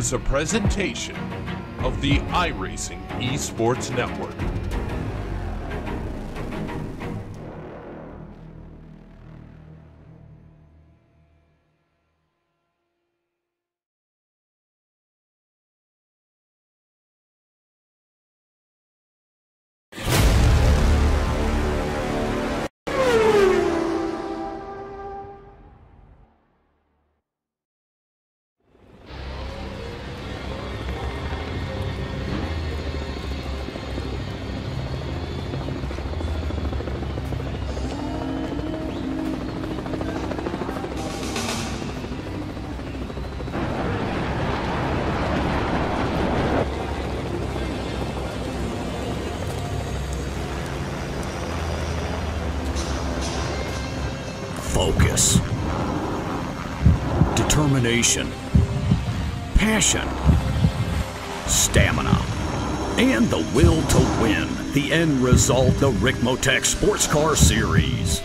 is a presentation of the iRacing Esports Network. Focus, determination, passion, stamina, and the will to win. The end result, the Ricmotech Sports Car Series.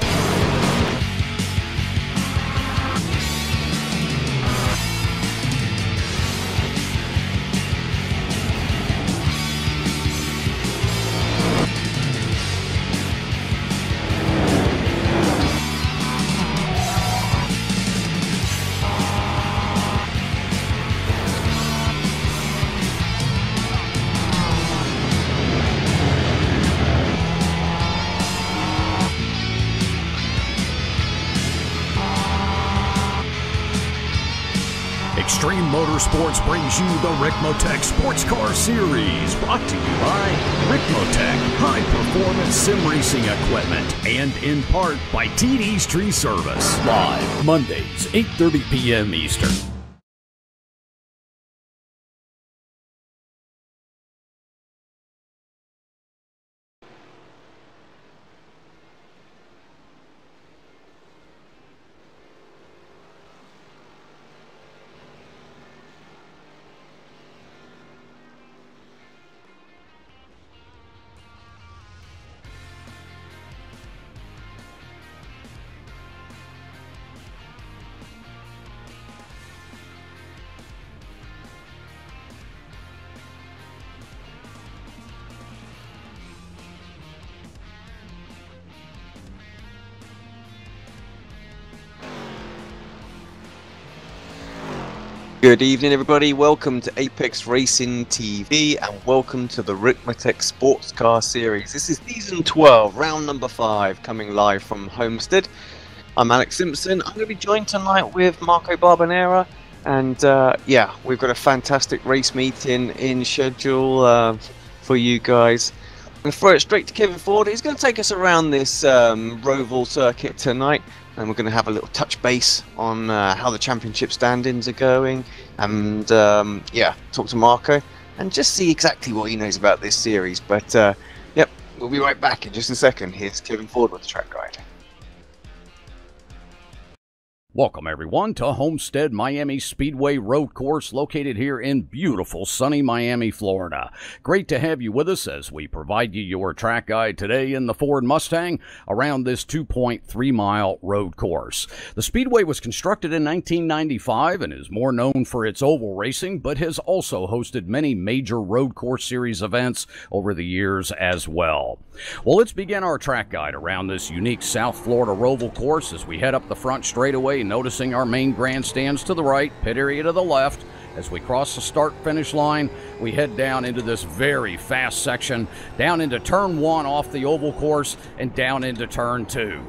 Extreme Motorsports brings you the Ricmotech Sports Car Series, brought to you by Ricmotech High Performance Sim Racing Equipment, and in part by TD's Tree Service. Live Mondays, 8:30 p.m. Eastern. Good evening, everybody. Welcome to Apex Racing TV and welcome to the Ricmotech Sports Car Series. This is season 12, round number 5, coming live from Homestead. I'm Alex Simpson. I'm going to be joined tonight with Marco Barbanera, and yeah, we've got a fantastic race meeting in schedule for you guys. I'm going to throw it straight to Kevin Ford. He's going to take us around this Roval circuit tonight. And we're going to have a little touch base on how the championship standings are going, and yeah, talk to Marco and just see exactly what he knows about this series. But yep, we'll be right back in just a second. Here's Kevin Ford with the track guide. Welcome, everyone, to Homestead Miami Speedway Road Course, located here in beautiful, sunny Miami, Florida. Great to have you with us as we provide you your track guide today in the Ford Mustang around this 2.3-mile road course. The Speedway was constructed in 1995 and is more known for its oval racing, but has also hosted many major road course series events over the years as well. Well, let's begin our track guide around this unique South Florida Roval course as we head up the front straightaway, noticing our main grandstands to the right, pit area to the left. As we cross the start-finish line, we head down into this very fast section, down into turn 1 off the oval course, and down into turn 2.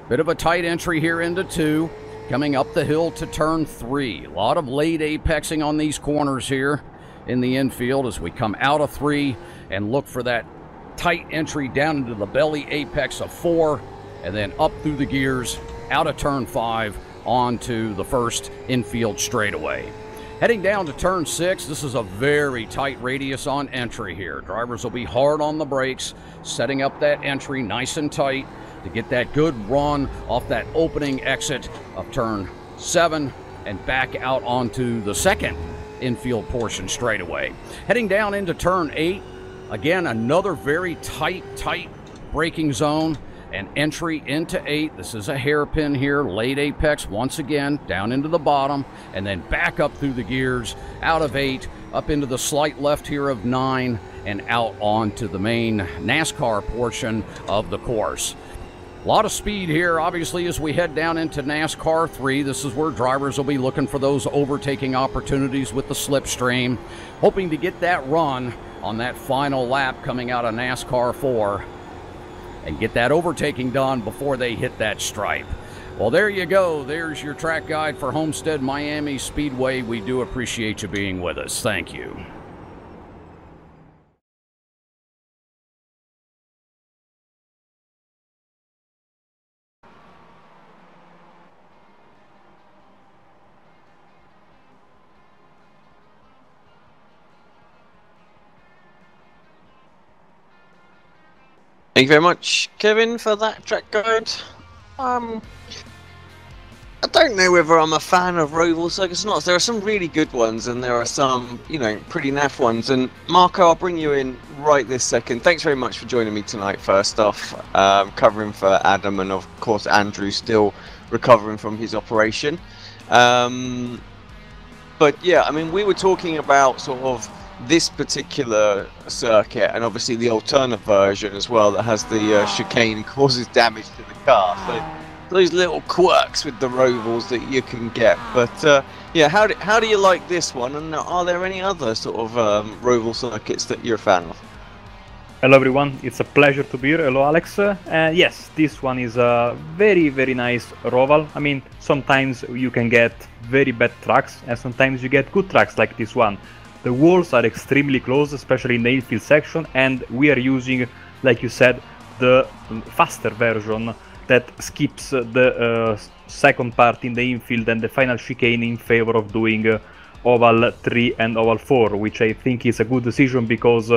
Bit of a tight entry here into 2, coming up the hill to turn 3. A lot of late apexing on these corners here in the infield as we come out of 3 and look for that tight entry down into the belly apex of 4, and then up through the gears, out of turn 5, onto the first infield straightaway. Heading down to turn 6, this is a very tight radius on entry here. Drivers will be hard on the brakes, setting up that entry nice and tight to get that good run off that opening exit of turn 7 and back out onto the second infield portion straightaway. Heading down into turn 8, again, another very tight braking zone and entry into 8. This is a hairpin here, late apex once again, down into the bottom, and then back up through the gears, out of 8, up into the slight left here of 9, and out onto the main NASCAR portion of the course. A lot of speed here, obviously, as we head down into NASCAR 3. This is where drivers will be looking for those overtaking opportunities with the slipstream, hoping to get that run on that final lap coming out of NASCAR 4 and get that overtaking done before they hit that stripe. Well, there you go. There's your track guide for Homestead Miami Speedway. We do appreciate you being with us. Thank you. Thank you very much, Kevin, for that track guide. I don't know whether I'm a fan of Roval Circuits or not. There are some really good ones, and there are some, you know, pretty naff ones. And Marco, I'll bring you in right this second. Thanks very much for joining me tonight, first off, covering for Adam, and of course Andrew still recovering from his operation. But yeah, I mean, we were talking about sort of this particular circuit, and obviously the alternate version as well that has the chicane and causes damage to the car. So those little quirks with the Rovals that you can get. But yeah, how do you like this one? And are there any other sort of Roval circuits that you're a fan of? Hello everyone, it's a pleasure to be here. Hello Alex. Yes, this one is a very nice Roval. I mean, sometimes you can get very bad tracks, and sometimes you get good tracks like this one. The walls are extremely close, especially in the infield section, and we are using, like you said, the faster version that skips the second part in the infield and the final chicane in favor of doing Oval 3 and Oval 4, which I think is a good decision because,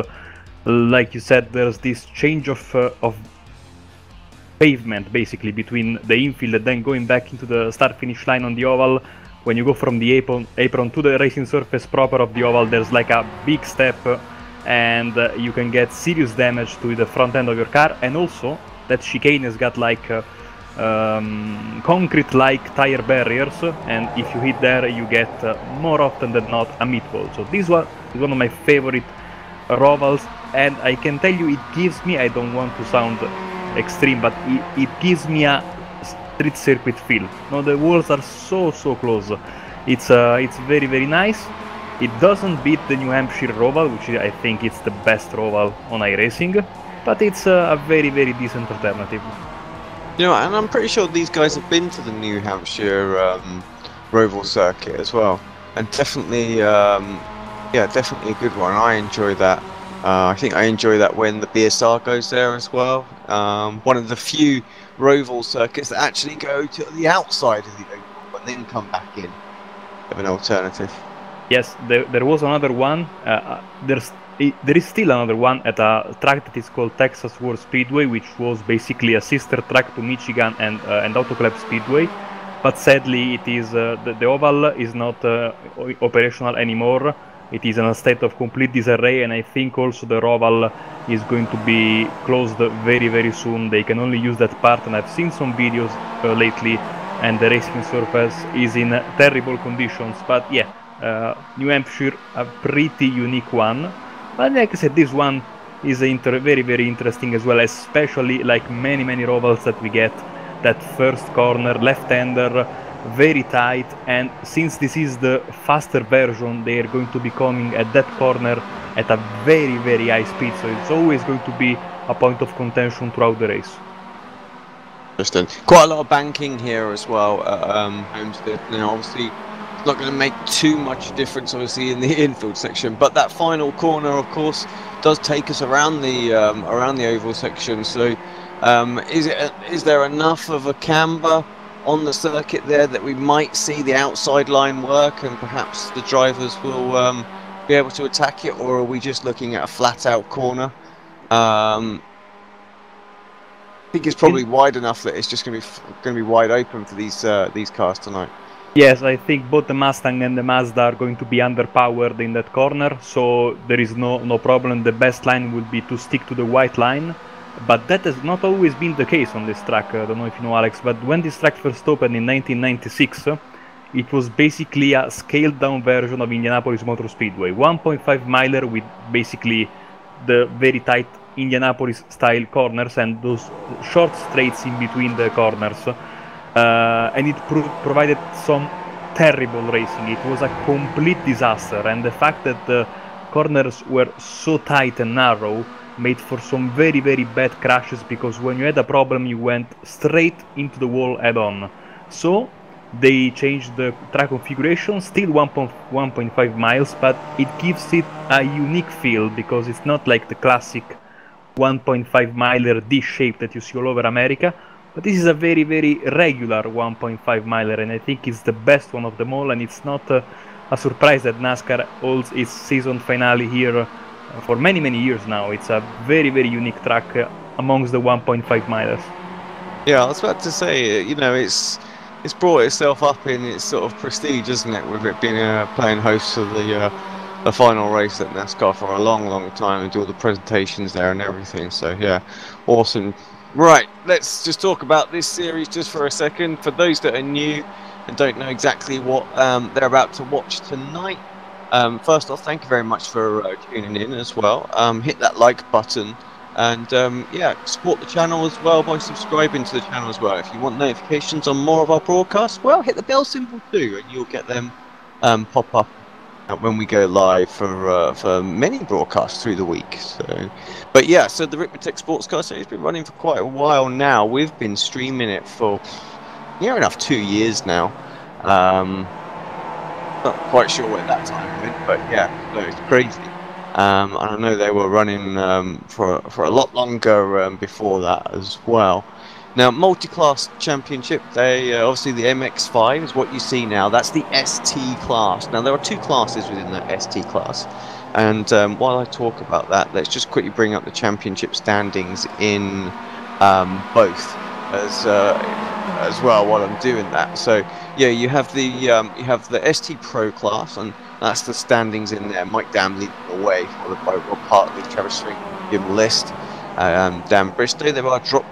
like you said, there's this change of pavement basically between the infield and then going back into the start-finish line on the oval. When you go from the apron to the racing surface proper of the oval, there's like a big step, and you can get serious damage to the front end of your car. And also that chicane has got like concrete-like tire barriers, and if you hit there you get more often than not a meatball. So this one is one of my favorite Rovals, and I can tell you it gives me, I don't want to sound extreme, but it gives me a street circuit feel. No, the walls are so close. It's very nice. It doesn't beat the New Hampshire Roval, which I think it's the best Roval on iRacing, but it's a very decent alternative. You know, and I'm pretty sure these guys have been to the New Hampshire Roval circuit as well, and definitely, yeah, definitely a good one. I enjoy that. I think I enjoy that when the BSR goes there as well. One of the few Roval circuits that actually go to the outside of the oval and then come back in of an alternative. Yes, there was another one. There is still another one at a track that is called Texas World Speedway, which was basically a sister track to Michigan and Auto Club Speedway. But sadly, it is the oval is not operational anymore. It is in a state of complete disarray, and I think also the Roval is going to be closed very soon. They can only use that part, and I've seen some videos lately, and the racing surface is in terrible conditions. But yeah, New Hampshire, a pretty unique one. But like I said, this one is very interesting as well, especially like many Rovals that we get. That first corner, left-hander, very tight, and since this is the faster version, they are going to be coming at that corner at a very high speed, so it's always going to be a point of contention throughout the race. Interesting. Quite a lot of banking here as well at Homestead. Now, obviously, it's not going to make too much difference, obviously, in the infield section, but that final corner, of course, does take us around the oval section. So, is there enough of a camber on the circuit there that we might see the outside line work, and perhaps the drivers will be able to attack it, or are we just looking at a flat-out corner? I think it's probably wide enough that it's just going to be wide open for these cars tonight. Yes, I think both the Mustang and the Mazda are going to be underpowered in that corner, so there is no problem. The best line would be to stick to the white line, But that has not always been the case on this track. I don't know if you know, Alex, but when this track first opened in 1996, it was basically a scaled down version of Indianapolis Motor Speedway. 1.5 miler with basically the very tight Indianapolis style corners and those short straights in between the corners. And it provided some terrible racing. It was a complete disaster, and the fact that the corners were so tight and narrow made for some very, very bad crashes, because when you had a problem you went straight into the wall head on. So they changed the track configuration, still 1.5 miles, but it gives it a unique feel, because it's not like the classic 1.5 miler D shape that you see all over America, but this is a very, very regular 1.5 miler, and I think it's the best one of them all, and it's not a surprise that NASCAR holds its season finale here for many, many years now. It's a very, very unique track amongst the 1.5 milers. Yeah, I was about to say, you know, it's brought itself up in its sort of prestige, isn't it, with it being playing host to the final race at NASCAR for a long, long time, and do all the presentations there and everything. So yeah, awesome. Right, let's just talk about this series just for a second. For those that are new and don't know exactly what they're about to watch tonight, first off, thank you very much for tuning in as well. Hit that like button, and yeah, support the channel as well by subscribing to the channel as well. If you want notifications on more of our broadcasts, well, hit the bell symbol too, and you'll get them pop up when we go live for many broadcasts through the week. So, but yeah, so the Ricmotech Sportscar series has been running for quite a while now. We've been streaming it for near enough 2 years now. Not quite sure when that time went, but yeah, no, it's crazy. And I know they were running for a lot longer before that as well. Now, multi-class championship, they obviously the MX-5 is what you see now. That's the ST class. Now, there are two classes within that ST class. And while I talk about that, let's just quickly bring up the championship standings in both as well while I'm doing that. So yeah, you have the ST Pro class, and that's the standings in there. Mike Dam leading the way for the partly Travis Swing in list. Dan Bristow. There are drop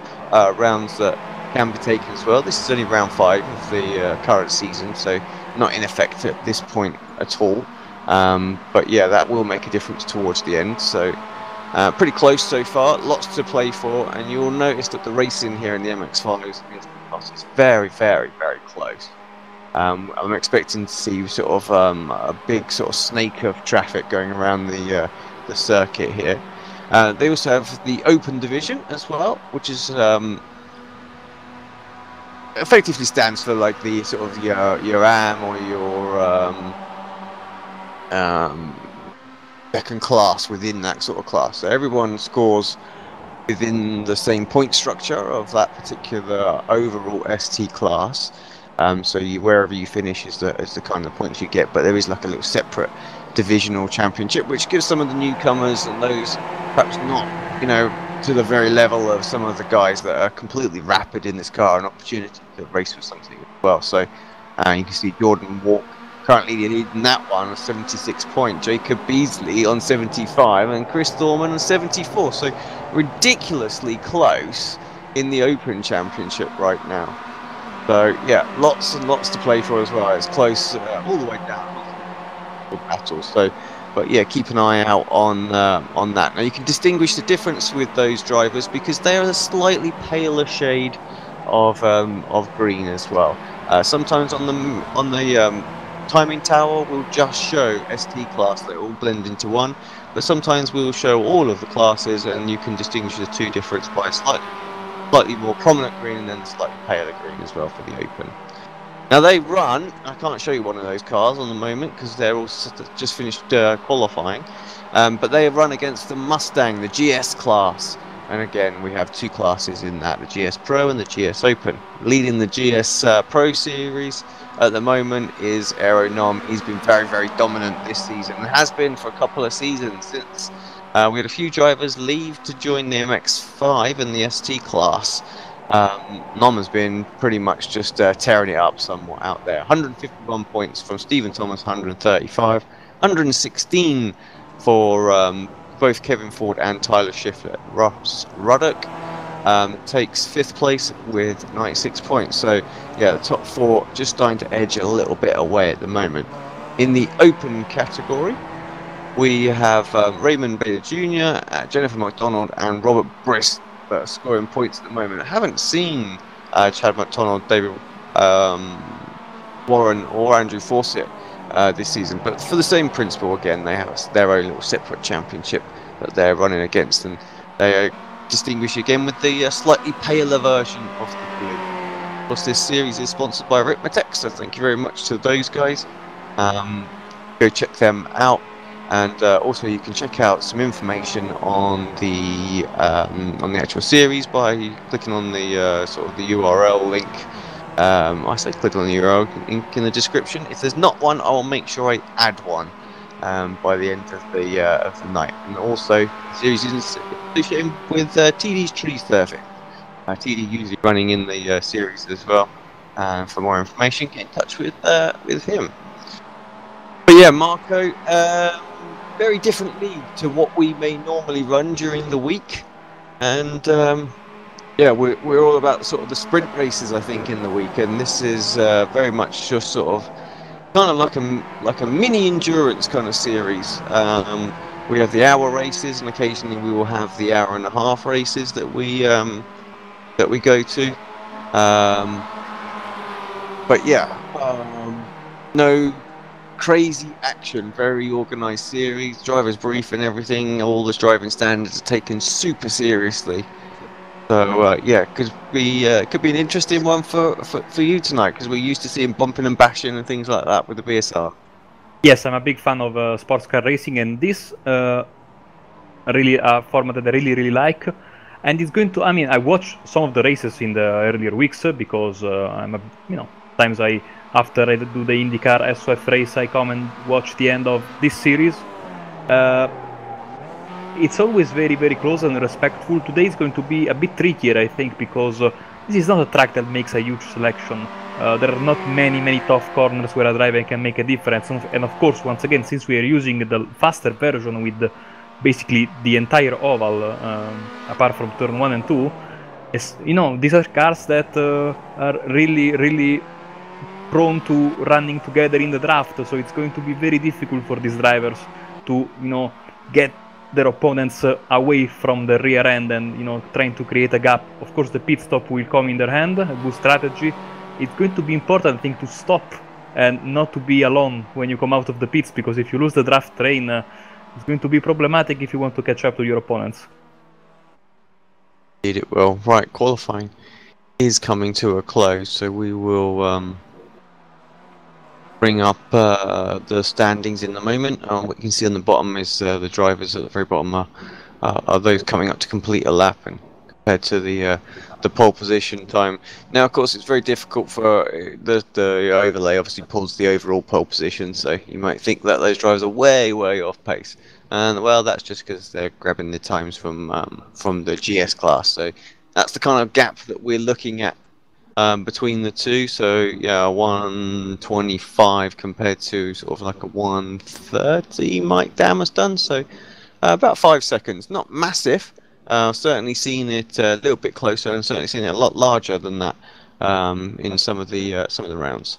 rounds that can be taken as well. This is only round 5 of the current season, so not in effect at this point at all. But yeah, that will make a difference towards the end. So pretty close so far, lots to play for, and you'll notice that the racing here in the MX-5s is very, very, very close. I'm expecting to see sort of a big sort of snake of traffic going around the circuit here. They also have the open division as well, which is effectively stands for like the sort of your AM or your second class within that sort of class. So everyone scores within the same point structure of that particular overall ST class. So wherever you finish is the kind of points you get, but there is like a little separate divisional championship, which gives some of the newcomers and those perhaps not, you know, to the very level of some of the guys that are completely rapid in this car, an opportunity to race with something as well. So you can see Jordan Walk currently leading that one on 76 point, Jacob Beasley on 75, and Chris Thorman on 74. So ridiculously close in the Open Championship right now. So yeah, lots and lots to play for as well. It's close all the way down. Battles. So, but yeah, keep an eye out on that. Now you can distinguish the difference with those drivers because they are a slightly paler shade of green as well. Sometimes on the timing tower we'll just show ST class, they all blend into one, but sometimes we'll show all of the classes and you can distinguish the two difference by slightly more prominent green and then slightly paler green as well for the Open. Now they run, I can't show you one of those cars on the moment because they're all just finished qualifying, but they run against the Mustang, the GS class. And again, we have two classes in that, the GS Pro and the GS Open. Leading the GS Pro Series at the moment is Aero Nom. He's been very, very dominant this season and has been for a couple of seasons since we had a few drivers leave to join the MX-5 and the ST class. Nom has been pretty much just tearing it up somewhat out there. 151 points from Stephen Thomas, 135, 116 for both Kevin Ford and Tyler Schiffler. Ross Ruddock takes 5th place with 96 points. So yeah, the top 4 just starting to edge a little bit away at the moment. In the open category, we have Raymond Bader Jr., Jennifer McDonald, and Robert Briss scoring points at the moment. I haven't seen Chad McDonald, David Warren, or Andrew Fawcett this season, but for the same principle, again, they have their own little separate championship that they're running against, and they distinguish again with the slightly paler version of the blue. Of course, this series is sponsored by Ricmotech, so thank you very much to those guys. Go check them out. And also, you can check out some information on the actual series by clicking on the sort of the URL link. I say click on the URL link in the description. If there's not one, I will make sure I add one by the end of the night. And also, the series is associated with TD's Tree Surfing. TD usually running in the series as well. For more information, get in touch with him. But yeah, Marco. Very different league to what we may normally run during the week, and yeah, we're all about sort of the sprint races, I think, in the week, and this is very much just sort of kind of like a mini endurance kind of series. We have the hour races, and occasionally we will have the hour and a half races that we go to. But yeah, no crazy action, very organised series, driver's brief and everything. All the driving standards are taken super seriously. So yeah, could be an interesting one for you tonight, because we're used to seeing bumping and bashing and things like that with the BSR. Yes, I'm a big fan of sports car racing, and this really a format that I really like. And it's going to, I mean, I watch some of the races in the earlier weeks because I'm a, times after I do the IndyCar SOF race, I come and watch the end of this series. It's always very close and respectful. Today is going to be a bit trickier, I think, because this is not a track that makes a huge selection. There are not many tough corners where a driver can make a difference. And of course, once again, since we are using the faster version with basically the entire oval, apart from turn 1 and 2, these are cars that are really prone to running together in the draft, so it's going to be very difficult for these drivers to get their opponents away from the rear end and trying to create a gap. Of course, the pit stop will come in their hand, a good strategy. It's going to be important, I think, to stop and not to be alone when you come out of the pits, because if you lose the draft train, it's going to be problematic if you want to catch up to your opponents. Indeed it will. Right, qualifying is coming to a close, so we will bring up the standings in the moment. What you can see on the bottom is the drivers at the very bottom are those coming up to complete a lap, and compared to the pole position time. Now, of course, it's very difficult for the overlay. Obviously, pulls the overall pole position, so you might think that those drivers are way off pace. And well, that's just because they're grabbing the times from the GS class. So that's the kind of gap that we're looking at between the two. So yeah, 125 compared to sort of like a 130 Mike Dam has done. So about 5 seconds, not massive. Certainly seen it a little bit closer, and certainly seen it a lot larger than that in some of the rounds.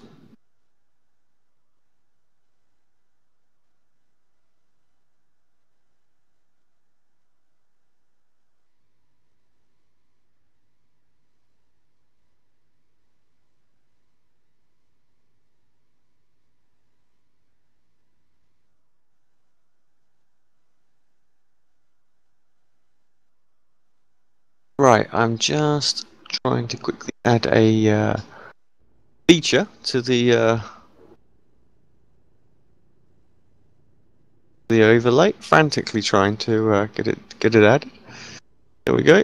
Right, I'm just trying to quickly add a feature to the overlay. Frantically trying to get it added. There we go.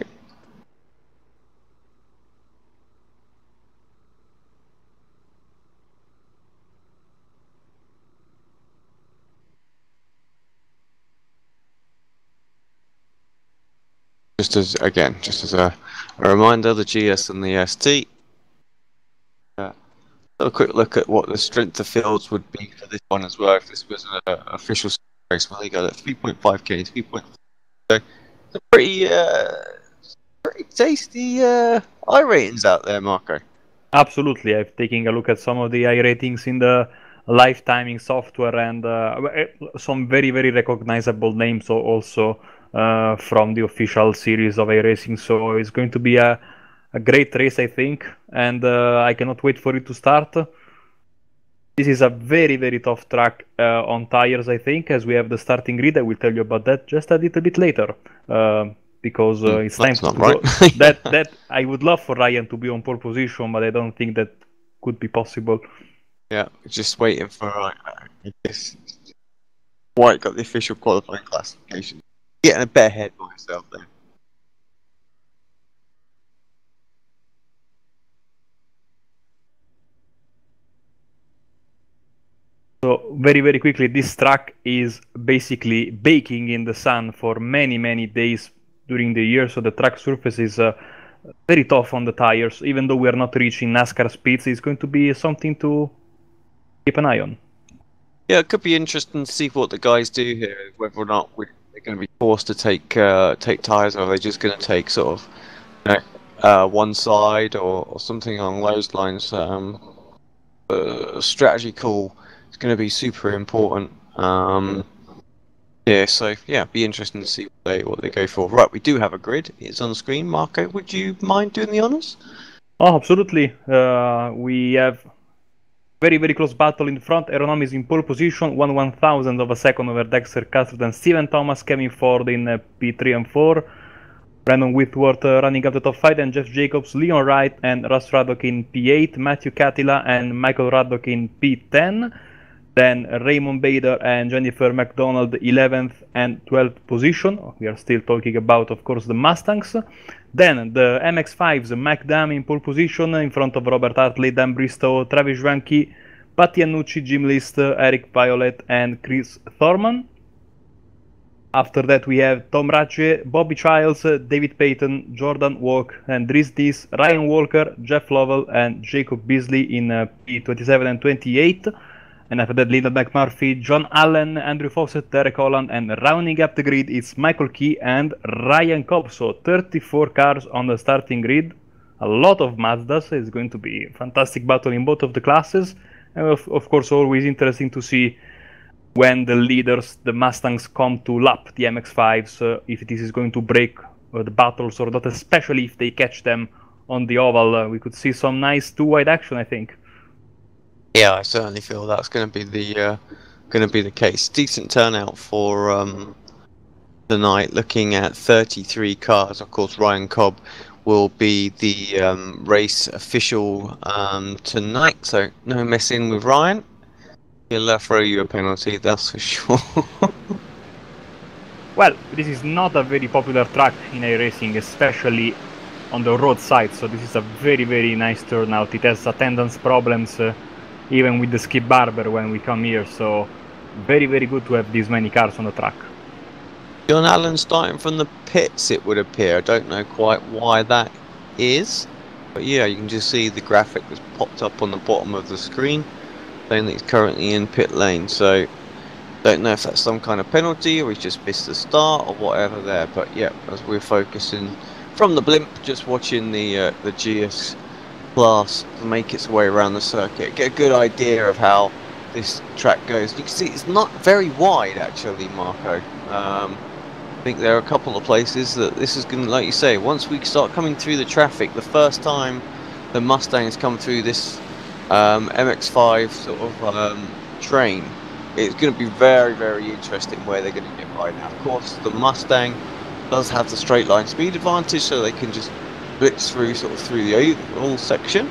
Just as a reminder, the GS and the ST. A quick look at what the strength of fields would be for this one as well if this was an official race. Well, there you go, 3.5k, 3.5 So, some pretty tasty I ratings out there, Marco. Absolutely, I've taken a look at some of the I ratings in the live timing software, and some very recognizable names also from the official series of iRacing. So it's going to be a great race, I think, and I cannot wait for it to start. This is a very tough track on tires, I think, as we have the starting grid. I will tell you about that just a little bit later. Because it's time to right. go. that I would love for Ryan to be on pole position, but I don't think that could be possible. Yeah, just waiting for White got the official qualifying classification. Getting a bit ahead of myself there. So very quickly, this track is basically baking in the sun for many days during the year. So the track surface is very tough on the tires. Even though we are not reaching NASCAR speeds, it's going to be something to keep an eye on. Yeah, it could be interesting to see what the guys do here, whether or not they're going to be forced to take tires, or they're just going to take sort of one side or something along those lines. Strategy call is going to be super important. Yeah, so yeah, be interesting to see what they go for. Right, we do have a grid. It's on screen. Marco, would you mind doing the honors? Oh, absolutely. We have very close battle in the front. Aeronom is in pole position, 1/1000 of a second over Dexter Cuthbert and Steven Thomas, Kevin Ford in P3 and 4. Brandon Whitworth running up the top 5, and Jeff Jacobs, Leon Wright and Russ Raddock in P8, Matthew Catila and Michael Raddock in P10. Then Raymond Bader and Jennifer McDonald 11th and 12th position. We are still talking about, of course, the Mustangs. Then the MX-5s, Mike Dam in pole position in front of Robert Hartley, Dan Bristow, Travis Schwanke, Patti Annucci, Jim List, Eric Violet and Chris Thorman. After that we have Tom Ratche, Bobby Childs, David Payton, Jordan Walk, and Dries Dees, Ryan Walker, Jeff Lovell and Jacob Beasley in P27 and 28. And after that, Lyndon McMurphy, John Allen, Andrew Fawcett, Derek Holland, and rounding up the grid, it's Michael Key and Ryan Cobb. So 34 cars on the starting grid, a lot of Mazdas. It's going to be a fantastic battle in both of the classes. And of course, always interesting to see when the leaders, the Mustangs, come to lap the MX-5s, if this is going to break the battles or not, especially if they catch them on the oval. We could see some nice two-wide action, I think. Yeah, I certainly feel that's going to be the case. Decent turnout for tonight. Looking at 33 cars. Of course, Ryan Cobb will be the race official tonight, so no messing with Ryan. He'll throw you a penalty, that's for sure. Well, this is not a very popular track in iRacing, especially on the road side. So this is a very nice turnout. It has attendance problems. Even with the Skip Barber when we come here, so very good to have this many cars on the track. John Allen starting from the pits, it would appear. I don't know quite why that is, but yeah, you can just see the graphic that's popped up on the bottom of the screen saying that he's currently in pit lane. So don't know if that's some kind of penalty or he's just missed the start or whatever there. But yeah, as we're focusing from the blimp, just watching the GS class make its way around the circuit, get a good idea of how this track goes. You can see it's not very wide actually, Marco. I think there are a couple of places that this is going to, like you say, once we start coming through the traffic, the first time the Mustangs come through this MX-5 sort of train, it's going to be very interesting where they're going to get by. Now, of course, the Mustang does have the straight line speed advantage, so they can just blitz through the overall section,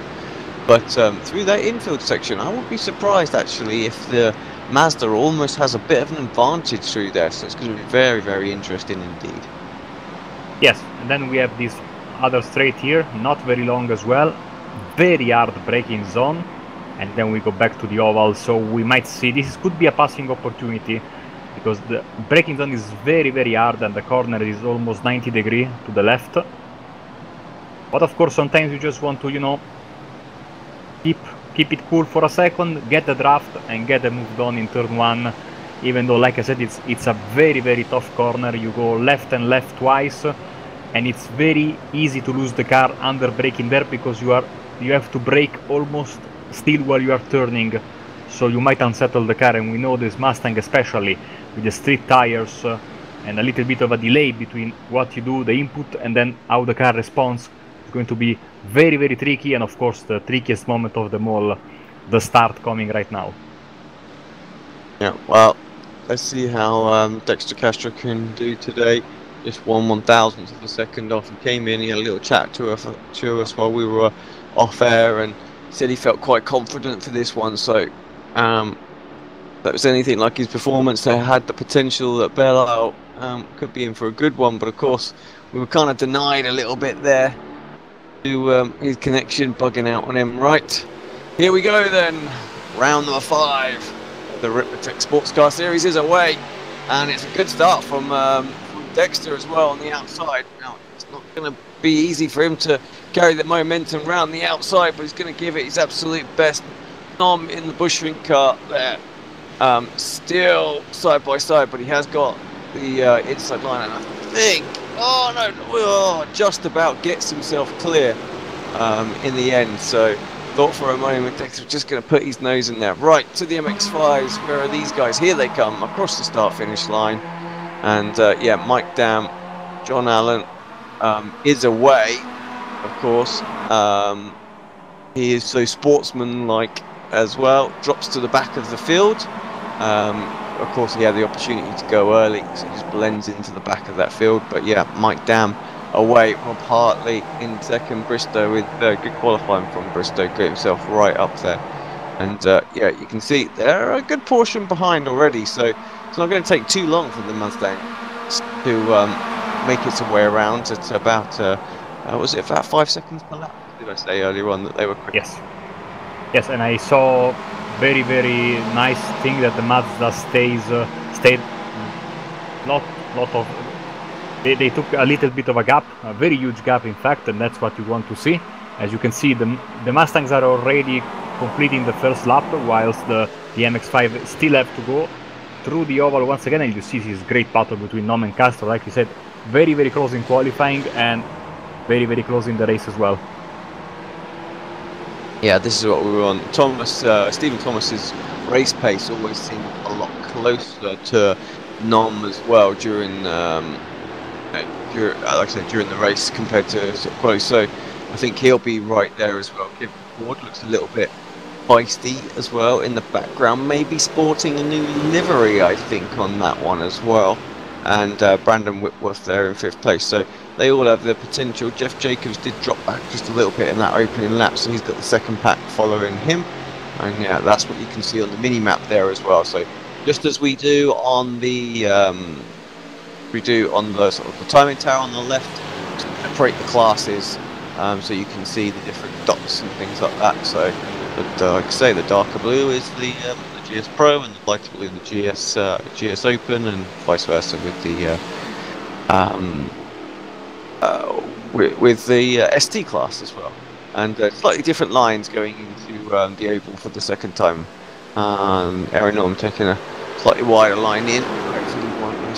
but through that infield section, I wouldn't be surprised actually if the Mazda almost has a bit of an advantage through there. So it's going to be very interesting indeed. Yes, and then we have this other straight here, not very long as well, very hard braking zone, and then we go back to the oval. So we might see this could be a passing opportunity because the braking zone is very hard and the corner is almost 90 degrees to the left. But of course, sometimes you just want to, you know, keep it cool for a second, get the draft and get them moved on in turn 1 even though, like I said, it's a very tough corner. You go left and left twice, and it's very easy to lose the car under braking there, because you have to brake almost still while you are turning, so you might unsettle the car. And we know this Mustang, especially with the street tires and a little bit of a delay between what you do, the input, and then how the car responds, is going to be very tricky. And of course, the trickiest moment of them all, the start, coming right now. Yeah, well, let's see how Dexter Castro can do today. Just 1/1000th of a second off. He came in, he had a little chat to us while we were off air, and said he felt quite confident for this one. So if that was anything like his performance, they had the potential that Belle could be in for a good one. But of course, we were kind of denied a little bit there to his connection bugging out on him. Right, here we go then. Round number 5. The Ricmotech Sports Car Series is away, and it's a good start from Dexter as well on the outside. Now, it's not going to be easy for him to carry the momentum round the outside, but he's going to give it his absolute best. Nom in the Bushwink car there, still side by side, but he has got the inside line, and I think, just about gets himself clear in the end. So thought for a moment Dexter was just going to put his nose in there. Right, to the MX-5s. Where are these guys? Here they come across the start-finish line. And yeah, Mike Dam, John Allen is away, of course. He is so sportsman-like as well. Drops to the back of the field. Of course, he had the opportunity to go early, so he just blends into the back of that field. But yeah, Mike Dam away. Rob Hartley in second. Bristow with good qualifying from Bristow, got himself right up there. And yeah, you can see they're a good portion behind already, so it's not going to take too long for the Mustang to make its way around. It's about was it about 5 seconds per lap? Did I say earlier on that they were quick? Yes, and I saw very nice thing that the Mazda stayed lot of. They took a little bit of a gap, a very huge gap in fact, and that's what you want to see. As you can see, the Mustangs are already completing the first lap, whilst the MX-5 still have to go through the oval once again. And you see this great battle between Nom and Castro, like you said, very close in qualifying and very close in the race as well. Yeah, this is what we were on. Stephen Thomas's race pace always seemed a lot closer to Nom as well during like I said, during the race compared to quality. So I think he'll be right there as well. Kevin Ford looks a little bit feisty as well in the background, maybe sporting a new livery, I think, on that one as well. And Brandon Whitworth there in 5th place. So they all have the potential. Jeff Jacobs did drop back just a little bit in that opening lap, so he's got the second pack following him. And yeah, that's what you can see on the mini map there as well. So just as we do on the sort of the timing tower on the left, separate the classes, so you can see the different dots and things like that. So like I say, the darker blue is the GS Pro, and the lighter blue the GS Open, and vice versa with the ST class as well. And slightly different lines going into the oval for the second time. Aaron Norm taking a slightly wider line in.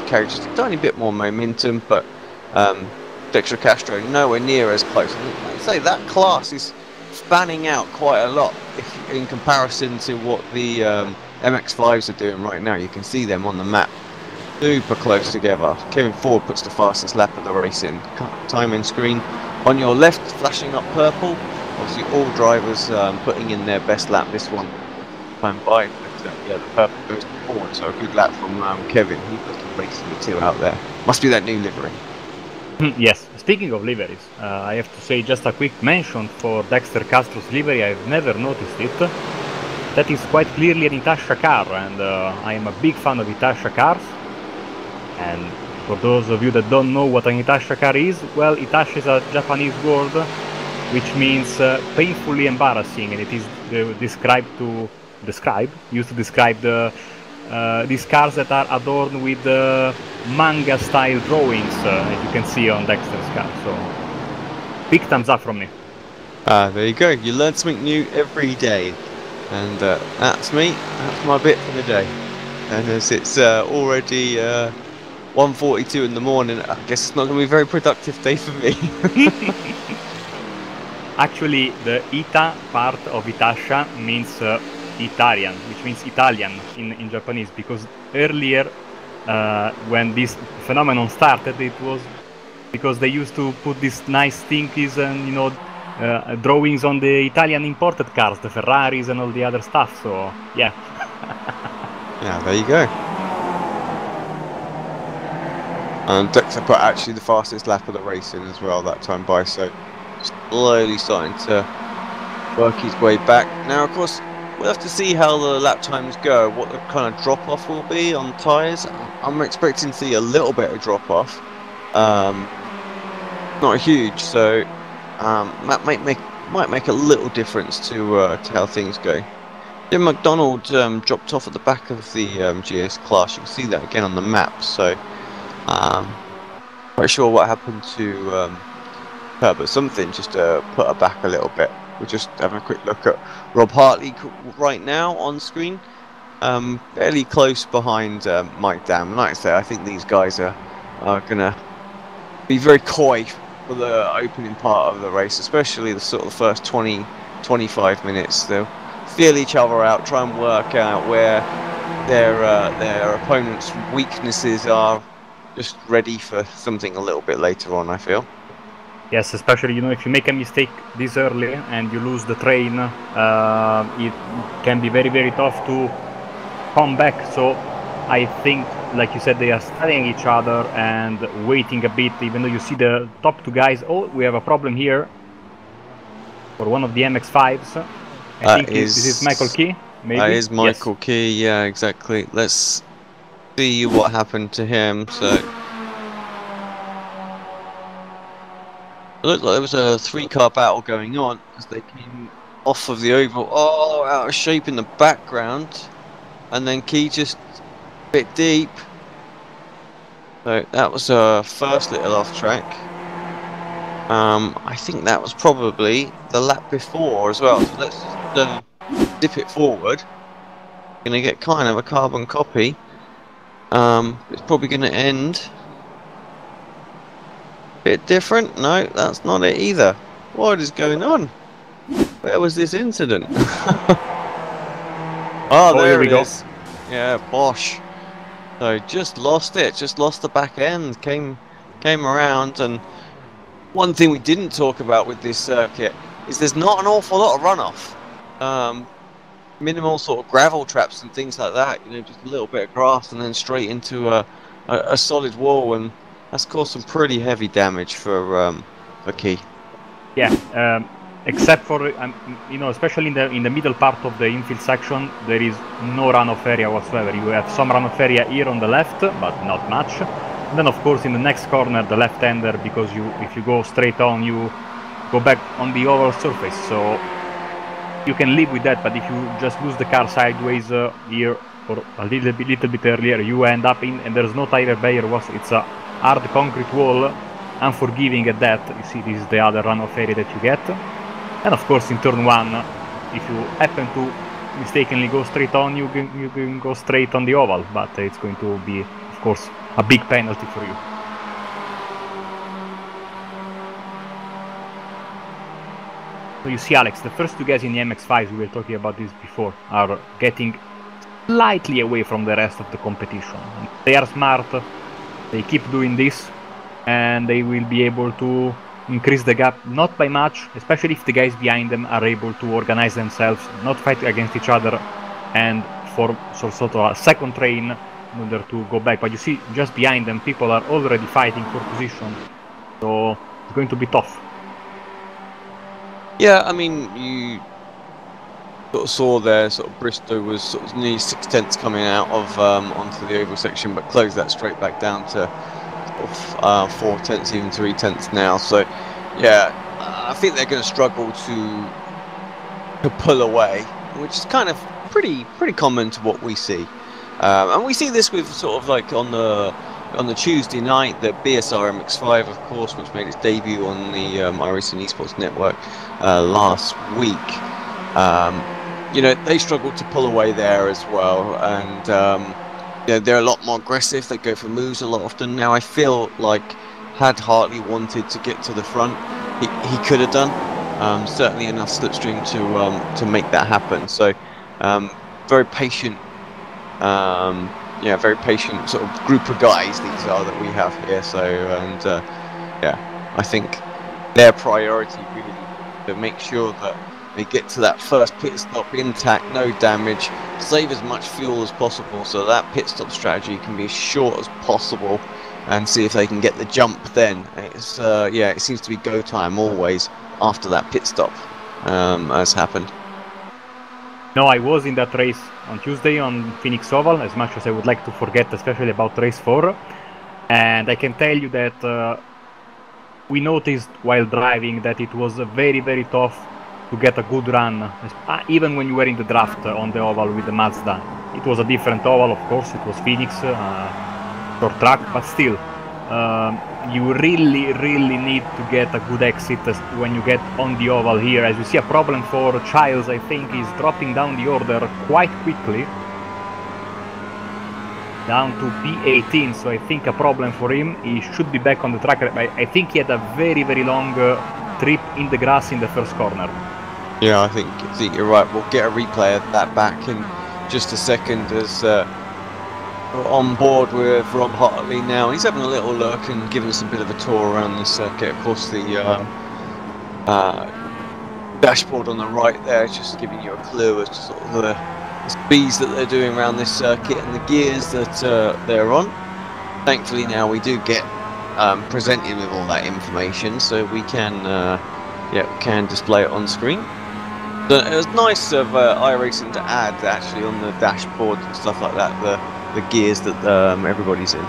Carry just a tiny bit more momentum, but Dexter Castro nowhere near as close. Like I say, that class is spanning out quite a lot in comparison to what the MX-5s are doing right now. You can see them on the map, super close together. Kevin Ford puts the fastest lap of the race in. Timing screen on your left flashing up purple. Obviously all drivers putting in their best lap this one time by. Yeah, the purple goes forward, so a good lap from Kevin. He's looking racing the 2 out there. Must be that new livery. Yes, speaking of liveries, I have to say just a quick mention for Dexter Castro's livery. I've never noticed it. That is quite clearly an Itasha car, and I am a big fan of Itasha cars. And for those of you that don't know what an Itasha car is, well, Itasha is a Japanese word which means painfully embarrassing, and it is used to describe these cars that are adorned with manga style drawings, as you can see on Dexter's car. So big thumbs up from me. There you go, you learn something new every day, and that's me, that's my bit for the day. And as it's already 1:42 in the morning, I guess it's not going to be a very productive day for me. Actually, the Ita part of Itasha means Italian, which means Italian in Japanese, because earlier, when this phenomenon started, it was because they used to put these nice thingies and, you know, drawings on the Italian imported cars, the Ferraris and all the other stuff, so yeah. Yeah, there you go. And Dexter put actually the fastest lap of the race in as well that time by, so slowly starting to work his way back. Now, of course, we'll have to see how the lap times go, what the kind of drop-off will be on tyres. I'm expecting to see a little bit of drop-off. Not huge, so that might make a little difference to how things go. Jim McDonald dropped off at the back of the GS class. You can see that again on the map, so quite sure what happened to her, but something just put her back a little bit. We're just having a quick look at Rob Hartley right now on screen, fairly close behind Mike Dam. Like I say, I think these guys are gonna be very coy for the opening part of the race, especially the sort of first 20-25 minutes. They'll feel each other out, try and work out where their opponent's weaknesses are, just ready for something a little bit later on, I feel. Yes, especially, you know, if you make a mistake this early and you lose the train, it can be very, very tough to come back. So I think, like you said, they are studying each other and waiting a bit, even though you see the top two guys. Oh, we have a problem here for one of the MX-5s. I think this is Michael Key, maybe? That is Michael Yes. Key, yeah, exactly. Let's see what happened to him. So it looked like there was a 3-car battle going on as they came off of the oval. Oh, out of shape in the background. And then Key just a bit deep. So that was a first little off track. I think that was probably the lap before as well. So let's dip it forward. Gonna get kind of a carbon copy. It's probably gonna end a bit different. No, that's not it either. What is going on? Where was this incident? Oh, there it is. Yeah, Bosch. So just lost it. Just lost the back end. Came around. And one thing we didn't talk about with this circuit is there's not an awful lot of runoff. Minimal sort of gravel traps and things like that. You know, just a little bit of grass and then straight into a solid wall, and that's caused some pretty heavy damage for Key. Yeah, except for you know, especially in the middle part of the infield section, there is no runoff area whatsoever. You have some runoff area here on the left, but not much. And then, of course, in the next corner, the left-hander, because if you go straight on, you go back on the oval surface. So you can live with that. But if you just lose the car sideways here or a little bit earlier, you end up in, and there's no tire barrier. It's a hard concrete wall, unforgiving at that. You see, this is the other runoff area that you get. And of course, in turn one, if you happen to mistakenly go straight on, you can go straight on the oval, but it's going to be, of course, a big penalty for you. So you see, Alex, the first two guys in the MX-5s, we were talking about this before, are getting slightly away from the rest of the competition. They are smart, they keep doing this, and they will be able to increase the gap, not by much, especially if the guys behind them are able to organize themselves, not fight against each other, and for sort of a second train in order to go back. But you see, just behind them, people are already fighting for position, so it's going to be tough. Yeah, I mean, you sort of saw there, sort of Bristow was sort of nearly 6/10 coming out of onto the oval section, but closed that straight back down to 4/10, even 3/10 now. So yeah, I think they're going to struggle to pull away, which is kind of pretty common to what we see, and we see this with sort of like on the Tuesday night, the BSR MX-5, of course, which made its debut on the iRacing Esports Network last week. You know, they struggled to pull away there as well, and they're a lot more aggressive. They go for moves a lot often. Now I feel like had Hartley wanted to get to the front, he could have done. Certainly enough slipstream to make that happen. So very patient. Very patient sort of group of guys these are that we have here. So I think their priority really to make sure that they get to that first pit stop intact, no damage, save as much fuel as possible so that pit stop strategy can be as short as possible, and see if they can get the jump then. It's it seems to be go time always after that pit stop has happened. No, I was in that race on Tuesday on Phoenix Oval, as much as I would like to forget, especially about race 4, and I can tell you that we noticed while driving that it was very, very tough to get a good run, even when you were in the draft on the oval with the Mazda. It was a different oval, of course, it was Phoenix, short track, but still, you really need to get a good exit when you get on the oval here. As you see, a problem for Childs, I think, is dropping down the order quite quickly, down to P18, so I think a problem for him. He should be back on the track. I think he had a very, very long trip in the grass in the first corner. Yeah, I think you're right. We'll get a replay of that back in just a second as we're on board with Rob Hartley now. He's having a little look and giving us a bit of a tour around the circuit. Of course, the dashboard on the right there is just giving you a clue as to sort of the speeds that they're doing around this circuit and the gears that they're on. Thankfully now we do get presented with all that information, so we can display it on screen. So it was nice of iRacing to add actually on the dashboard and stuff like that the gears that everybody's in.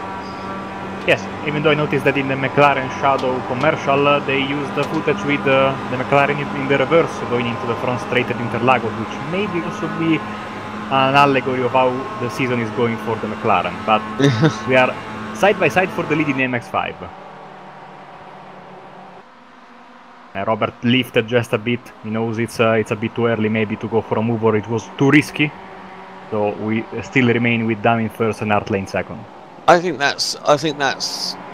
Yes, even though I noticed that in the McLaren Shadow commercial they used the footage with the McLaren in the reverse going into the front straight at Interlagos, which maybe also be an allegory of how the season is going for the McLaren, but we are side by side for the lead in the MX-5. Robert lifted just a bit. He knows it's a bit too early maybe to go for a move, or it was too risky. So we still remain with Dam in first and Hartley in second. I think that's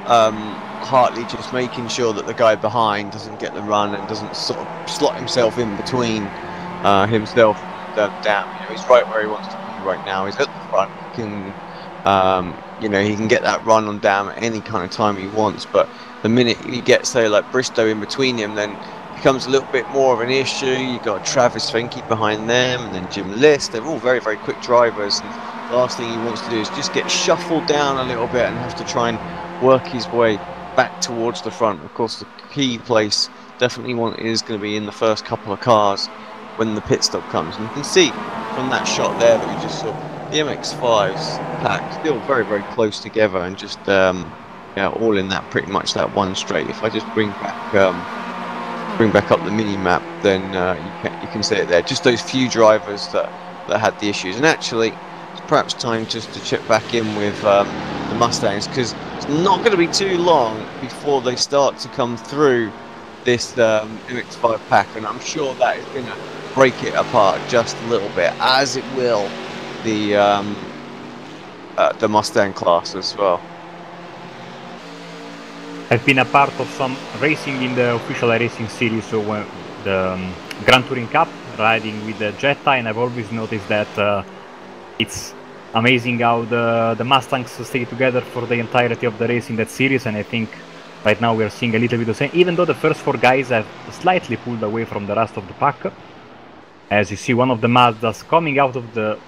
Hartley just making sure that the guy behind doesn't get the run and doesn't sort of slot himself in between himself and Dam. He's right where he wants to be right now. He's at the front. He can, he can get that run on Dam at any kind of time he wants. But the minute you get, say, like Bristow in between him, then it becomes a little bit more of an issue. You've got Travis Fenke behind them, and then Jim List. They're all very, very quick drivers. And the last thing he wants to do is just get shuffled down a little bit and have to try and work his way back towards the front. Of course, the key place definitely is going to be in the first couple of cars when the pit stop comes. And you can see from that shot there that we just saw, the MX-5's packed still very, very close together and just all in that pretty much that one straight. If I just bring back up the mini map, then you can see it there. Just those few drivers that had the issues. And actually, it's perhaps time just to check back in with the Mustangs, because it's not going to be too long before they start to come through this MX-5 pack, and I'm sure that is going to break it apart just a little bit, as it will the Mustang class as well. I've been a part of some racing in the official iRacing series, so when the Grand Touring Cup, riding with the Jetta, and I've always noticed that it's amazing how the Mustangs stay together for the entirety of the race in that series, and I think right now we are seeing a little bit the same, even though the first 4 guys have slightly pulled away from the rest of the pack. As you see, one of the Mazdas coming out of the...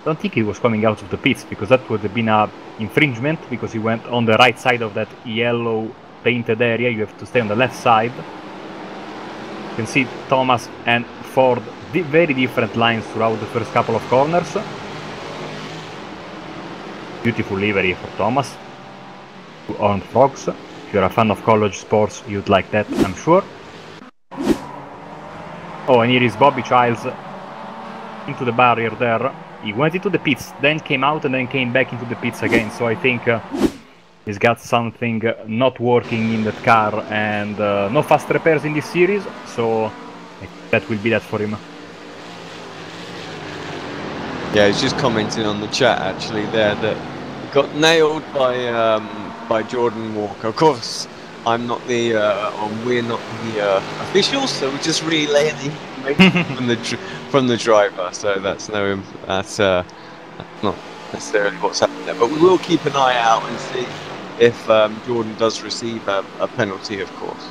I don't think he was coming out of the pits, because that would have been an infringement, because he went on the right side of that yellow painted area. You have to stay on the left side. You can see Thomas and Ford, very different lines throughout the first couple of corners. Beautiful livery for Thomas. 2 Horned Frogs. If you're a fan of college sports, you'd like that, I'm sure. Oh, and here is Bobby Childs into the barrier there. He went into the pits, then came out, and then came back into the pits again. So I think he's got something not working in that car, and no fast repairs in this series, so that will be that for him. Yeah, he's just commenting on the chat actually there that he got nailed by Jordan Walker. Of course, I'm not the or we're not the officials, so we're just relaying the information from the driver. So that's that's not necessarily what's happening there, but we will keep an eye out and see if Jordan does receive a penalty, of course.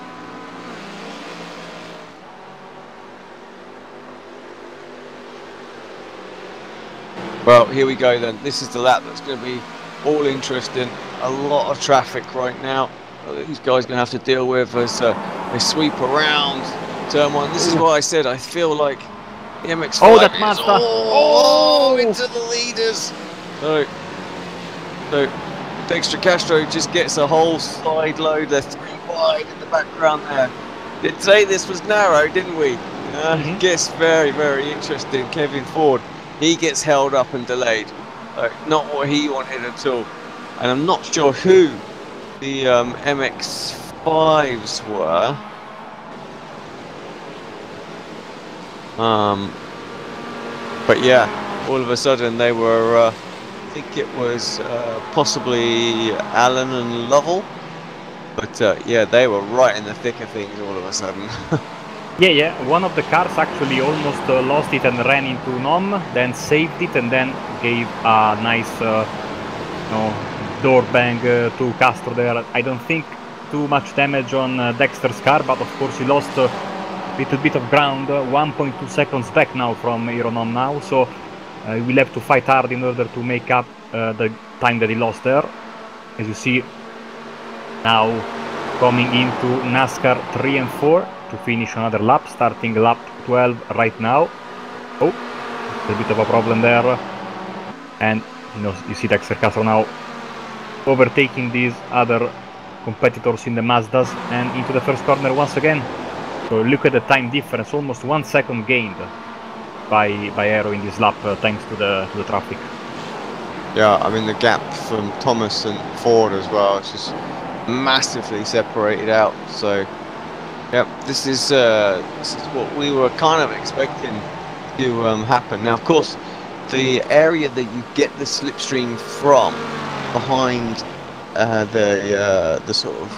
Well, here we go then. This is the lap that's going to be all interesting. A lot of traffic right now. These guys are going to have to deal with as they sweep around turn one. This is what I said. I feel like the MX-5 oh, that Mazda. Into the leaders. So Dexter Castro just gets a whole side load. They're 3 wide in the background there. Did say this was narrow, didn't we? Guess very, very interesting. Kevin Ford, he gets held up and delayed. Not what he wanted at all. And I'm not sure who the MX-5s were. But yeah, all of a sudden they were, I think it was possibly Allen and Lovell. But yeah, they were right in the thick of things all of a sudden. Yeah, one of the cars actually almost lost it and ran into Nom, then saved it and then gave a nice door bang to Castro there. I don't think too much damage on Dexter's car, but of course he lost a little bit of ground, 1.2 seconds back now from Nom now, so he will have to fight hard in order to make up the time that he lost there. As you see now coming into NASCAR 3 and 4 to finish another lap, starting lap 12 right now. Oh, a bit of a problem there, and you see Dexter Castro now overtaking these other competitors in the Mazdas and into the first corner once again. So look at the time difference, almost 1 second gained by Aero in this lap thanks to the traffic. Yeah, I mean the gap from Thomas and Ford as well, it's just massively separated out. So yeah, this is what we were kind of expecting to happen. Now, of course, the area that you get the slipstream from behind the sort of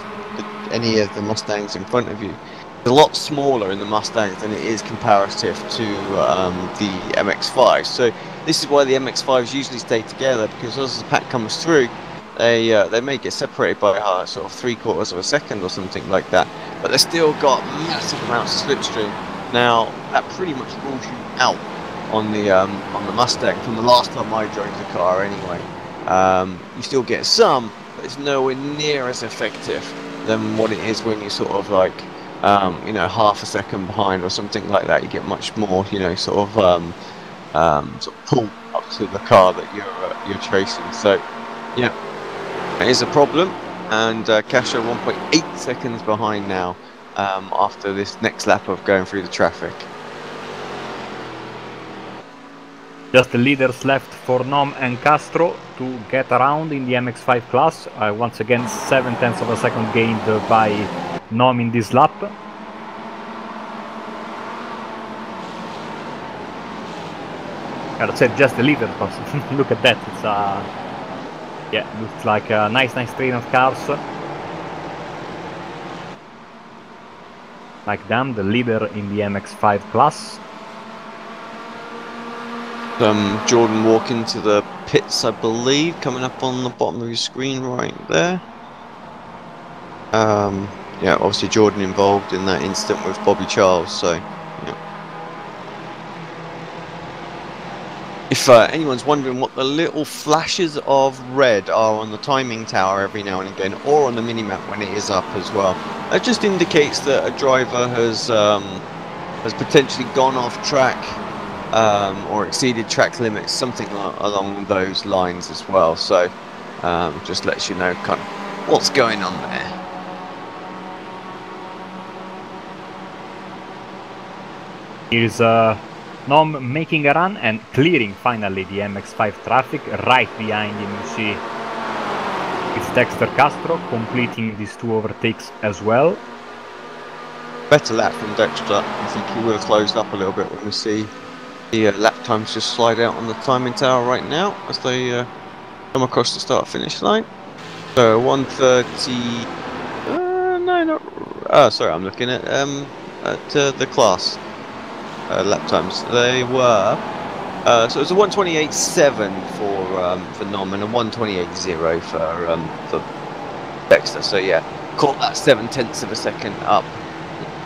any of the Mustangs in front of you is a lot smaller in the Mustangs than it is comparative to the MX-5. So this is why the MX-5s usually stay together, because as the pack comes through, they may get separated by sort of 3/4 of a second or something like that, but they've still got massive amounts of slipstream. Now that pretty much rules you out on the Mustang from the last time I drove the car anyway. You still get some, but it's nowhere near as effective than what it is when you sort of like half a second behind or something like that. You get much more sort of pull up to the car that you're chasing. So yeah, it is a problem, and Castro 1.8 seconds behind now after this next lap of going through the traffic. Just the leaders left for Nom and Castro to get around in the MX-5 class. Once again, 0.7 of a second gained by Nom in this lap. I said just the leader, but look at that. It's yeah, looks like a nice train of cars. Like them, the leader in the MX-5 class. Jordan walking to the pits, I believe, coming up on the bottom of your screen right there. Yeah, obviously Jordan involved in that incident with Bobby Charles, so yeah. If anyone's wondering what the little flashes of red are on the timing tower every now and again, or on the minimap when it is up as well, that just indicates that a driver has potentially gone off track or exceeded track limits, something along those lines as well. So just lets you know kind of what's going on there. Here's Nom making a run and clearing finally the MX-5 traffic. Right behind him you see it's Dexter Castro completing these 2 overtakes as well. Better lap from Dexter. I think he will have closed up a little bit when we see The lap times just slide out on the timing tower right now as they come across the start-finish line. So 1:30. No, not. Sorry, I'm looking at the class lap times. They were. So it was a 1:28.7 for Nom and a 1:28.0 for Dexter. So yeah, caught that 7/10 of a second up,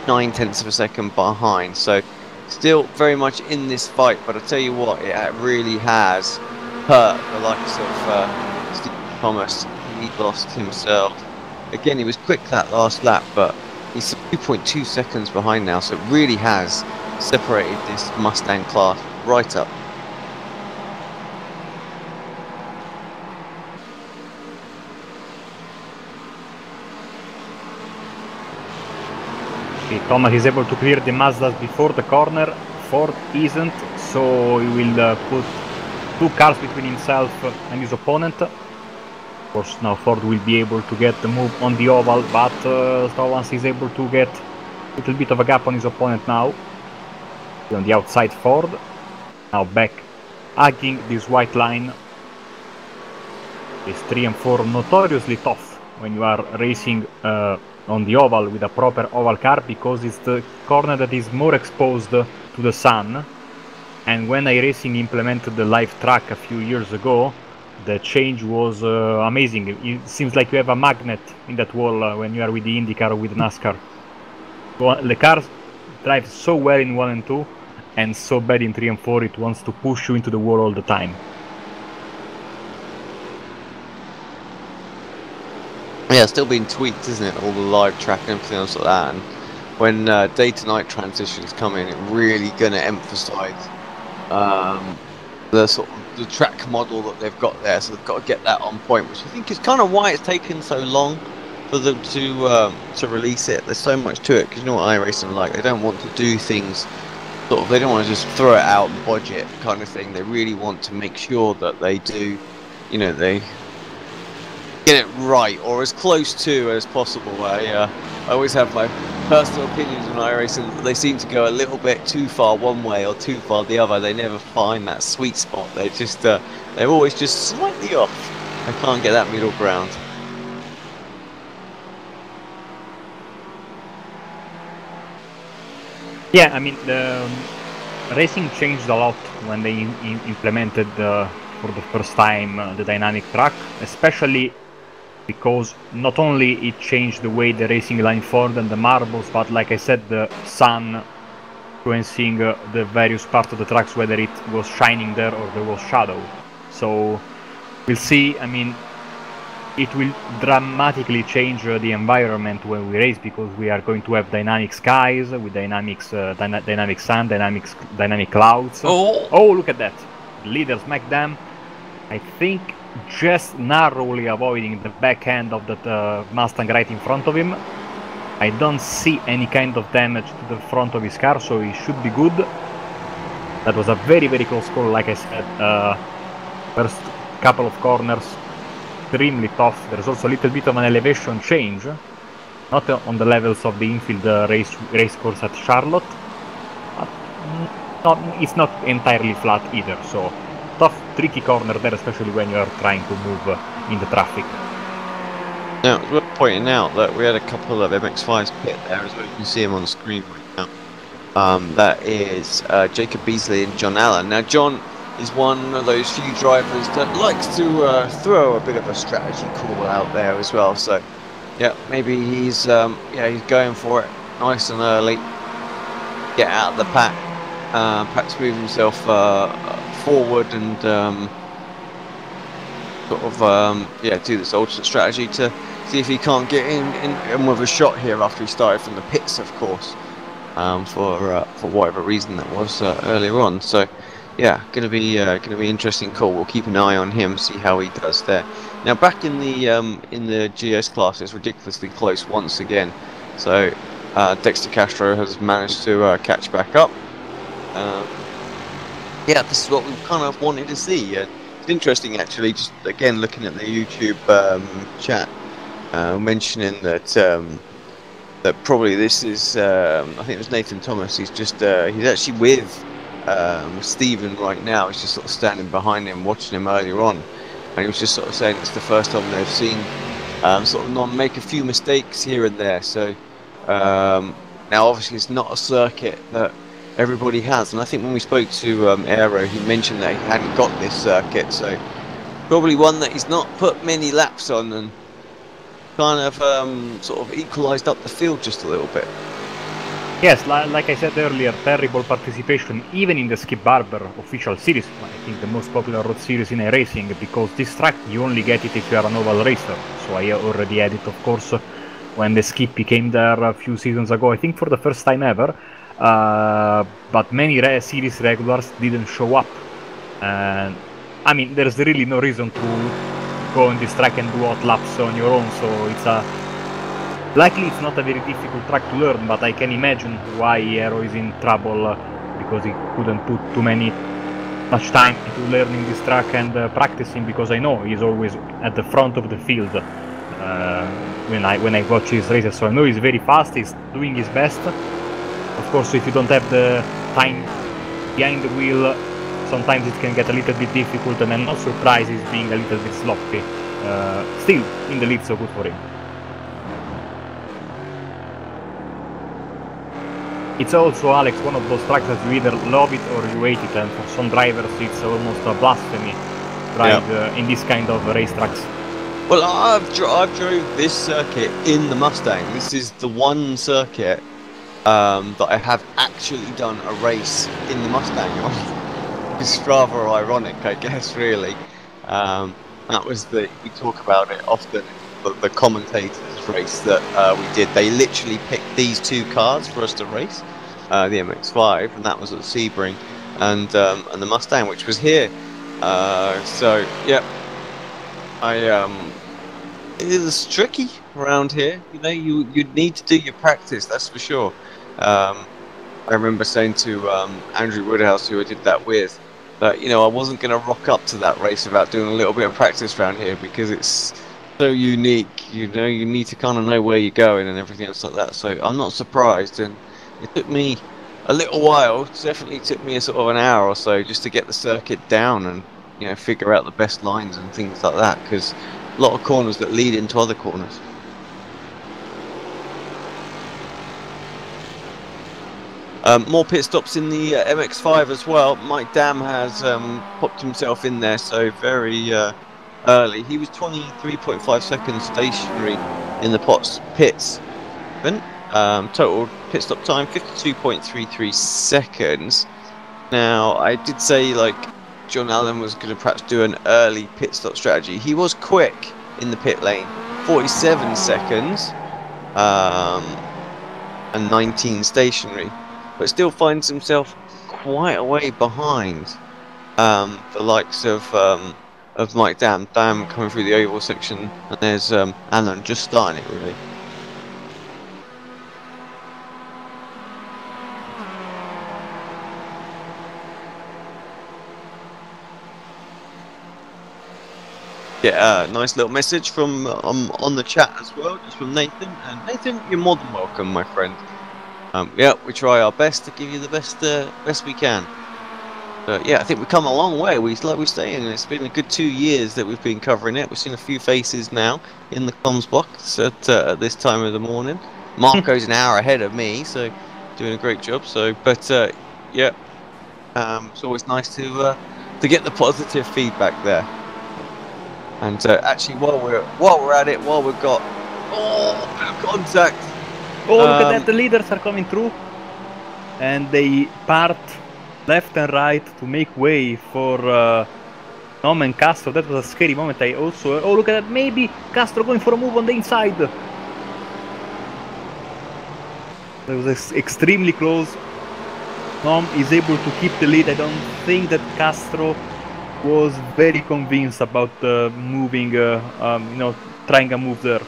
9/10 of a second behind. So still very much in this fight, but I tell you what, it really has hurt the likes of Steve Thomas. He lost himself. Again, he was quick that last lap, but he's 2.2 seconds behind now. So it really has separated this Mustang class right up. Thomas is able to clear the Mazdas before the corner. Ford isn't, so he will put 2 cars between himself and his opponent. Of course, now Ford will be able to get the move on the oval, but Thomas is able to get a little bit of a gap on his opponent now. On the outside, Ford now back, hugging this white line. It's 3 and 4 notoriously tough when you are racing on the oval with a proper oval car, because it's the corner that is more exposed to the sun. And when iRacing implemented the live track a few years ago, the change was amazing. It seems like you have a magnet in that wall when you are with the IndyCar or with NASCAR. The cars drive so well in 1 and 2 and so bad in 3 and 4, it wants to push you into the wall all the time. Yeah, it's still being tweaked, isn't it? All the live track and everything else like that. And when day to night transitions come in, it's really going to emphasise the sort of the track model that they've got there. So they've got to get that on point, which I think is kind of why it's taken so long for them to release it. There's so much to it, because you know what iRacing are like. They don't want to do things sort of. They don't want to just throw it out and budget kind of thing. They really want to make sure that they do, you know, they get it right, or as close to as possible. I always have my personal opinions on iRacing. They seem to go a little bit too far one way or too far the other. They never find that sweet spot. They just they're always just slightly off. I can't get that middle ground. Yeah, I mean, the racing changed a lot when they implemented for the first time the dynamic track, especially because not only it changed the way the racing line formed and the marbles, but like I said, the sun influencing the various parts of the tracks, whether it was shining there or there was shadow. So we'll see. I mean, it will dramatically change the environment when we race, because we are going to have dynamic skies with dynamic sun, dynamic clouds. Oh, look at that! The leader smacked them. I think just narrowly avoiding the back end of that Mustang right in front of him. I don't see any kind of damage to the front of his car, so he should be good. That was a very, very close call, like I said. First couple of corners, extremely tough. There's also a little bit of an elevation change, not on the levels of the infield race course at Charlotte, but it's not entirely flat either, so tough, tricky corner there, especially when you are trying to move in the traffic. Now, it's worth pointing out that we had a couple of MX-5s pit there as well. You can see him on the screen right now. That is Jacob Beasley and John Allen. Now, John is one of those few drivers that likes to throw a bit of a strategy call out there as well. So, yeah, maybe he's he's going for it nice and early, get out of the pack, perhaps move himself forward and do this alternate strategy to see if he can't get in with a shot here after he started from the pits, of course, for whatever reason that was earlier on. So yeah, gonna be interesting call. We'll keep an eye on him, see how he does there. Now back in the GS class, it's ridiculously close once again. So Dexter Castro has managed to catch back up. Yeah, this is what we kind of wanted to see. It's interesting, actually, just again looking at the YouTube chat, mentioning that that probably this is I think it was Nathan Thomas. He's actually with Stephen right now is just sort of standing behind him, watching him earlier on, and he was just sort of saying it's the first time they've seen sort of non make a few mistakes here and there. So now obviously it's not a circuit that everybody has, and I think when we spoke to Aero, he mentioned that he hadn't got this circuit, so probably one that he's not put many laps on, and kind of sort of equalised up the field just a little bit. Yes, like I said earlier, terrible participation even in the Skip Barber official series, I think the most popular road series in iRacing, because this track you only get it if you are an oval racer. So I already had it, of course, when the Skippy came there a few seasons ago, I think for the first time ever. But many series regulars didn't show up. And I mean, there's really no reason to go on this track and do hot laps on your own, so it's likely it's not a very difficult track to learn, but I can imagine why Aero is in trouble, because he couldn't put much time into learning this track and practicing, because I know he's always at the front of the field when I watch his races, so I know he's very fast, he's doing his best. Of course, if you don't have the time behind the wheel, sometimes it can get a little bit difficult, and I'm not surprised he's being a little bit sloppy. Still in the lead, so good for him. It's also, Alex, one of those tracks that you either love it or you hate it, and for some drivers it's almost a blasphemy to ride in this kind of racetracks. Well, I've drove this circuit in the Mustang. This is the one circuit that I have actually done a race in the Mustang on. It's rather ironic, I guess, really. That was we talk about it often, the commentators race that we did. They literally picked these two cars for us to race, the MX-5, and that was at Sebring, and the Mustang, which was here. So yeah, it is tricky around here. You know, you need to do your practice, that's for sure. I remember saying to Andrew Woodhouse, who I did that with, that, you know, I wasn't going to rock up to that race without doing a little bit of practice around here, because it's so unique. You know, you need to kind of know where you're going and everything else like that. So I'm not surprised, and it took me a little while. It definitely took me a sort of an hour or so just to get the circuit down and, you know, figure out the best lines and things like that, because a lot of corners that lead into other corners. More pit stops in the MX-5 as well. Mike Dam has popped himself in there, so very early. He was 23.5 seconds stationary in the pits. Total pit stop time 52.33 seconds. Now, I did say, like, John Allen was going to perhaps do an early pit stop strategy. He was quick in the pit lane, 47 seconds and 19 stationary, but still finds himself quite a way behind the likes of Mike Dam. Dam coming through the oval section, and there's Alan just starting it, really. Yeah, nice little message from on the chat as well, just from Nathan. And Nathan, you're more than welcome, my friend. Yeah, we try our best to give you the best we can. Yeah, I think we've come a long way. Like we're saying, it's been a good 2 years that we've been covering it. We've seen a few faces now in the comms box at this time of the morning. Marco's an hour ahead of me, so doing a great job. So, but yeah, it's always nice to get the positive feedback there. And actually, while we're at it, while we've got contact. Oh, look at that! The leaders are coming through, and they part left and right to make way for Nom and Castro. That was a scary moment. I also look at that! Maybe Castro going for a move on the inside. That was extremely close. Nom is able to keep the lead. I don't think that Castro was very convinced about moving, you know, trying a move there.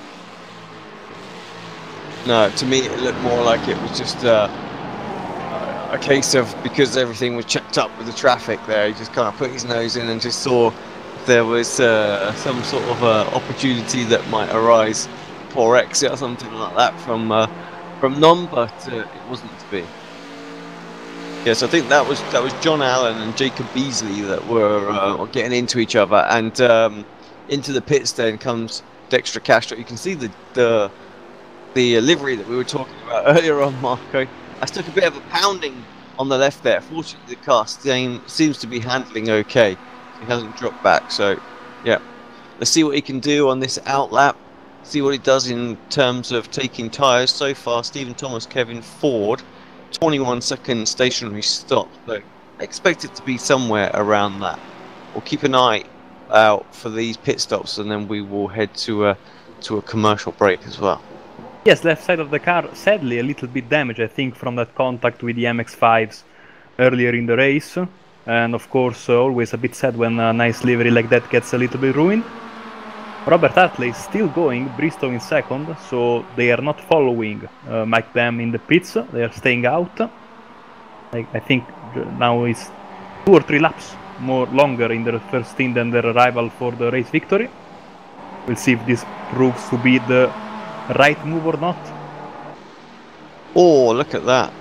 No, to me it looked more like it was just a case of, because everything was checked up with the traffic there, he just kind of put his nose in and just saw if there was some sort of opportunity that might arise, poor exit or something like that from Nom, but it wasn't to be. Yes, I think that was John Allen and Jacob Beasley that were getting into each other, and into the pits then comes Dexter Castro. You can see the livery that we were talking about earlier on, Marco. I took a bit of a pounding on the left there. Fortunately, the car seems to be handling okay. He hasn't dropped back, so yeah. Let's see what he can do on this outlap. See what he does in terms of taking tyres. So far, Stephen Thomas, Kevin Ford, 21-second stationary stop. So I expect it to be somewhere around that. We'll keep an eye out for these pit stops, and then we will head to a commercial break as well. Yes, left side of the car, sadly a little bit damaged, I think, from that contact with the MX-5s earlier in the race. And of course, always a bit sad when a nice livery like that gets a little bit ruined. Robert Hartley is still going, Bristow in second, so they are not following Mike Dam in the pits, they are staying out. I think now it's 2 or 3 laps more longer in their first stint than their rival for the race victory. We'll see if this proves to be the right move or not. Oh, look at that.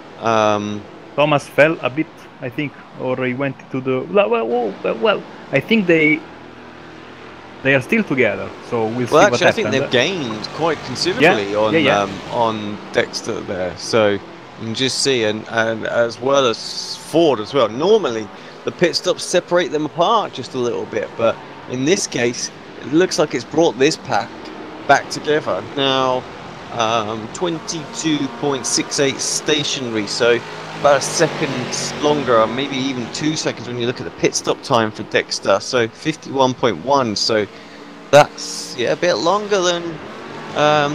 Thomas fell a bit, I think, or he went to the... Well, I think they are still together, so we'll see what happens. I think they've gained quite considerably on Dexter there, so you can just see, and as well as Ford as well. Normally, the pit stops separate them apart just a little bit, but in this case, it looks like it's brought this pack back together. Now, 22.68 stationary, so about a second longer, or maybe even 2 seconds when you look at the pit stop time for Dexter. So 51.1, so that's a bit longer than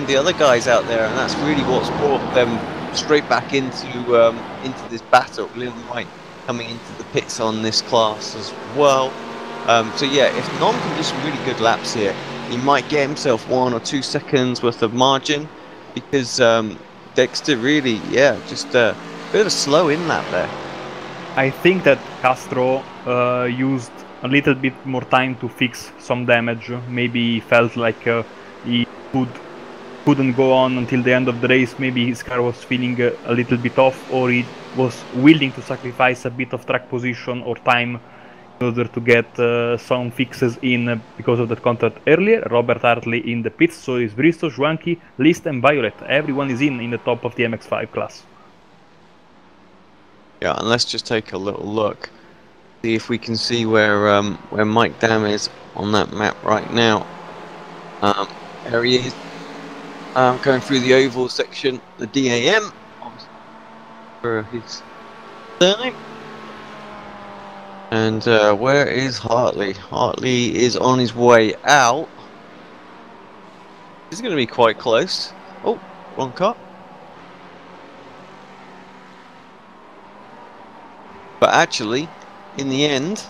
the other guys out there, and that's really what's brought them straight back into this battle. Lynn White coming into the pits on this class as well. So yeah, if Nom can do some really good laps here, he might get himself 1 or 2 seconds worth of margin, because Dexter really, just a bit of a slow in that there. I think that Castro used a little bit more time to fix some damage. Maybe he felt like he couldn't go on until the end of the race. Maybe his car was feeling a little bit off, or he was willing to sacrifice a bit of track position or time in order to get some fixes in because of that contact earlier. Robert Hartley in the pits, so is Bristow, Schwanke, List and Violet. Everyone is in the top of the MX-5 class. Yeah, and let's just take a little look, see if we can see where Mike Dam is on that map right now. There he is, going through the oval section, the DAM for his surname. And where is Hartley? Hartley is on his way out. He's going to be quite close. Oh, wrong car. But actually, in the end,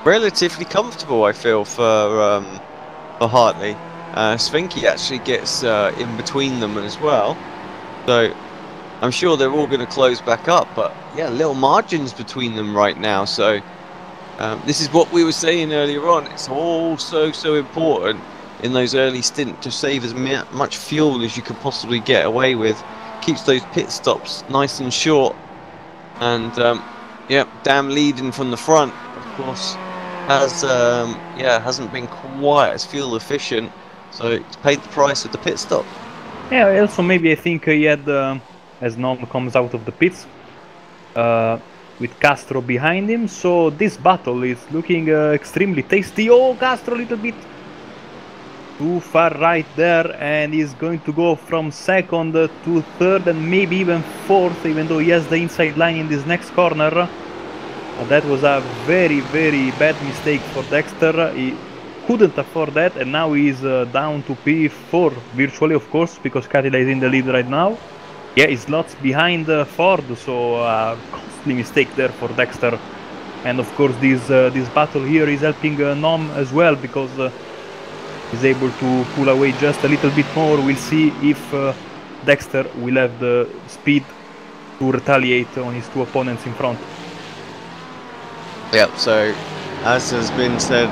relatively comfortable, I feel, for Hartley. Svenke actually gets in between them as well. So I'm sure they're all going to close back up, but yeah, little margins between them right now. So this is what we were saying earlier on. It's all so important in those early stints to save as much fuel as you could possibly get away with. Keeps those pit stops nice and short. And Dam leading from the front, of course, hasn't been quite as fuel efficient, so it's paid the price of the pit stop. Yeah, also maybe I think he had, as Nom comes out of the pits, with Castro behind him, so this battle is looking extremely tasty. Oh, Castro a little bit too far right there, and he's going to go from second to third and maybe even fourth, even though he has the inside line in this next corner. That was a very bad mistake for Dexter. He couldn't afford that, and now he's down to P4 virtually, of course, because Catila is in the lead right now. Yeah, he's lots behind Ford, so costly mistake there for Dexter. And of course this battle here is helping Nom as well, because he's able to pull away just a little bit more. We'll see if Dexter will have the speed to retaliate on his two opponents in front. Yep, so as has been said,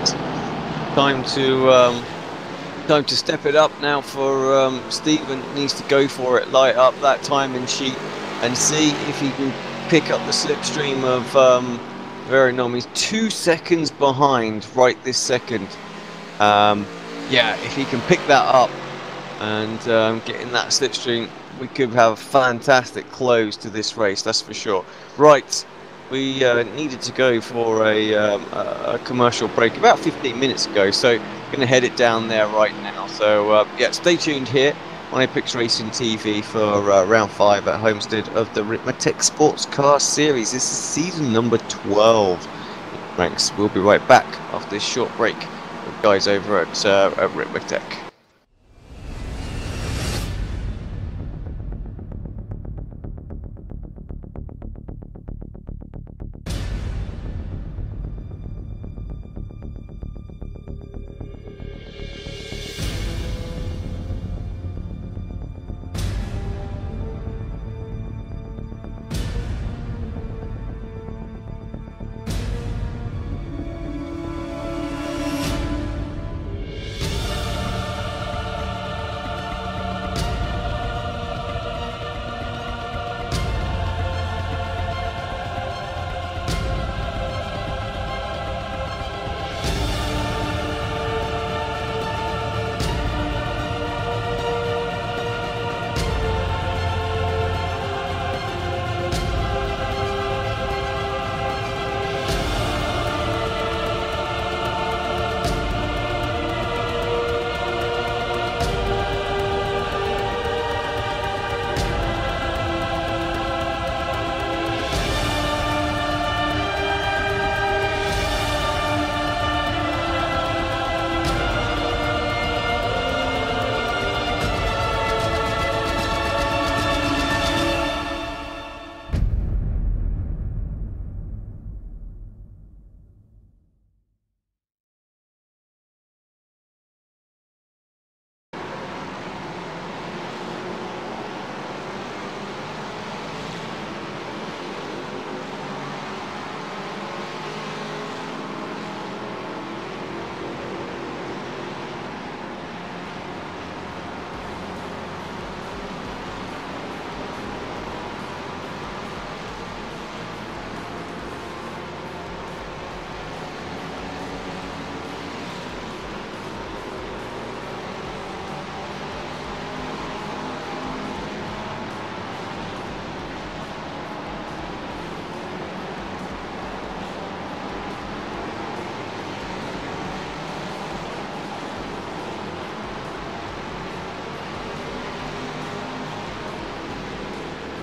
time to step it up now for Steven. Needs to go for it, light up that timing sheet and see if he can pick up the slipstream of Veronom. He's 2 seconds behind right this second. Yeah, if he can pick that up and get in that slipstream, we could have a fantastic close to this race, that's for sure. Right, we needed to go for a commercial break about 15 minutes ago, so going to head it down there right now. So yeah, stay tuned here on Apex Racing TV for round 5 at Homestead of the Ricmotech Sports Car Series. This is season number 12. Thanks. We'll be right back after this short break with guys over at Ricmotech.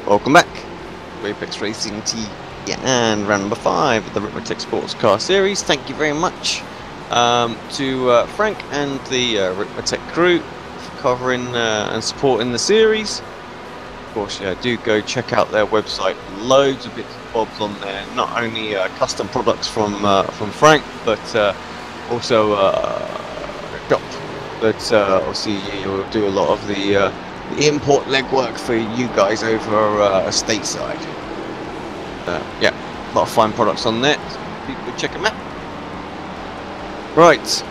Welcome back to Apex Racing TV and round number 5 of the Ricmotech Sports Car Series. Thank you very much to Frank and the Ricmotech crew for covering and supporting the series. Of course, yeah, do go check out their website. Loads of bits and bobs on there. Not only custom products from Frank, but also shop. But obviously, you'll do a lot of the import legwork for you guys over stateside. Yeah, a lot of fine products on there. So people can check them out. Right,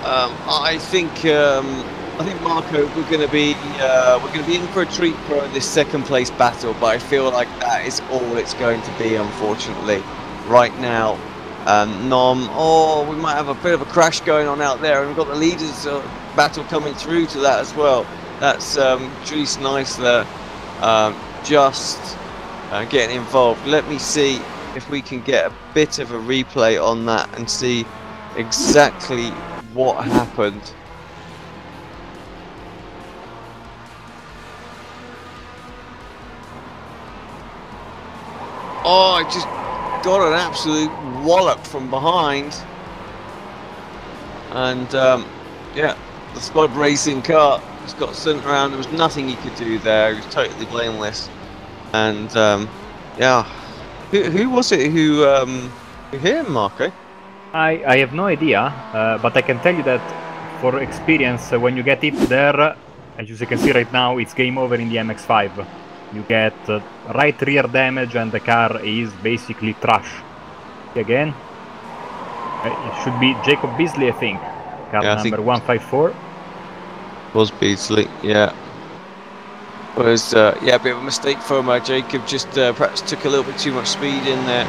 I think Marco, we're going to be in for a treat for this second place battle, but I feel like that is all it's going to be, unfortunately. Right now, Nom, we might have a bit of a crash going on out there, and we've got the leaders battle coming through to that as well. That's Julius Nice there, just getting involved. Let me see if we can get a bit of a replay on that and see exactly what happened. Oh, I just got an absolute wallop from behind. And yeah, the squad racing car just got sent around. There was nothing he could do there. He was totally blameless. And yeah, who was it who hit him, Marco? I have no idea, but I can tell you that for experience, when you get hit there, as you can see right now, it's game over in the MX-5. You get right rear damage and the car is basically trash. Again, it should be Jacob Beasley, I think. Car number 154. Was Beasley, yeah. Was yeah, a bit of a mistake from Jacob. Just perhaps took a little bit too much speed in there,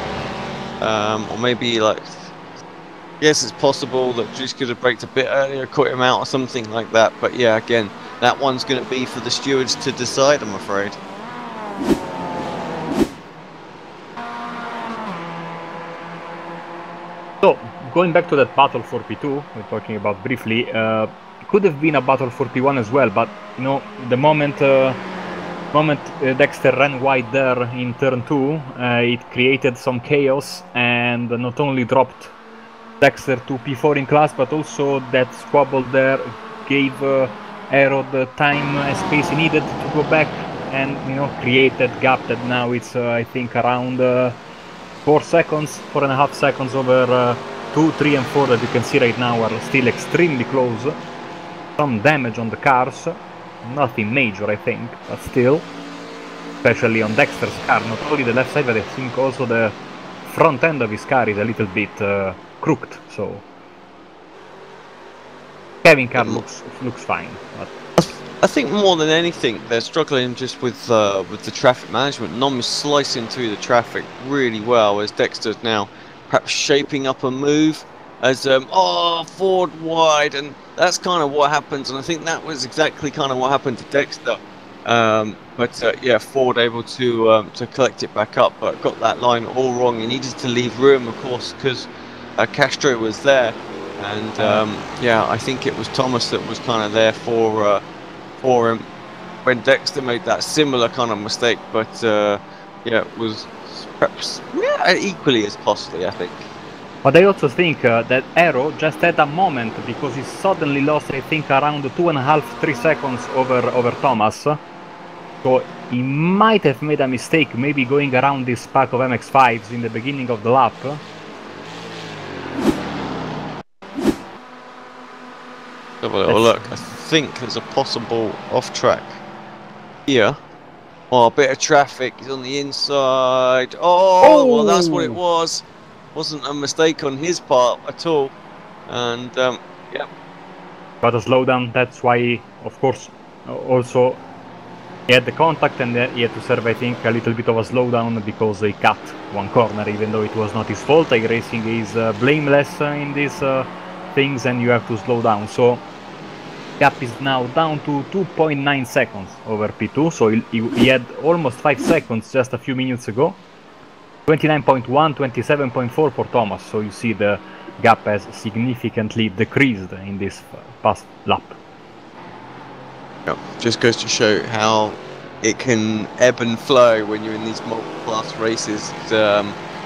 or maybe like. Yes, it's possible that Juice could have braked a bit earlier, caught him out or something like that. But yeah, again, that one's going to be for the stewards to decide, I'm afraid. So, going back to that battle for P2, we're talking about briefly, it could have been a battle for P1 as well, but you know, the moment Dexter ran wide there in turn 2, it created some chaos and not only dropped Dexter to P4 in class, but also that squabble there gave Aero the time and space he needed to go back and, you know, create that gap that now it's I think around 4.5 seconds over 2, 3 and 4 that you can see right now are still extremely close. Some damage on the cars, nothing major I think, but still, especially on Dexter's car, not only the left side but I think also the front end of his car is a little bit crooked, so Kevin car looks fine. But I think more than anything, they're struggling just with the traffic management. Nom is slicing through the traffic really well, as Dexter's now perhaps shaping up a move as Ford wide, and that's kind of what happens. And I think that was exactly kind of what happened to Dexter. But yeah, Ford able to collect it back up, but got that line all wrong. He needed to leave room, of course, because Castro was there, and yeah, I think it was Thomas that was kind of there for him when Dexter made that similar kind of mistake. But yeah, it was perhaps equally as costly, I think. But I also think that Aero just had a moment because he suddenly lost, I think, around 2.5–3 seconds over Thomas. So he might have made a mistake, maybe going around this pack of MX-5s in the beginning of the lap. Have a little look. I think there's a possible off track here. Oh, a bit of traffic. He's on the inside. Oh, well, that's what it was. Wasn't a mistake on his part at all. And yeah, got a slowdown. That's why, of course, also he had the contact and he had to serve, I think, a little bit of a slowdown because he cut one corner, even though it was not his fault. Racing is blameless in these things, and you have to slow down. So gap is now down to 2.9 seconds over P2. So he had almost 5 seconds just a few minutes ago. 29.1, 27.4 for Thomas. So you see the gap has significantly decreased in this past lap. Yeah, just goes to show how it can ebb and flow when you're in these multi-class races,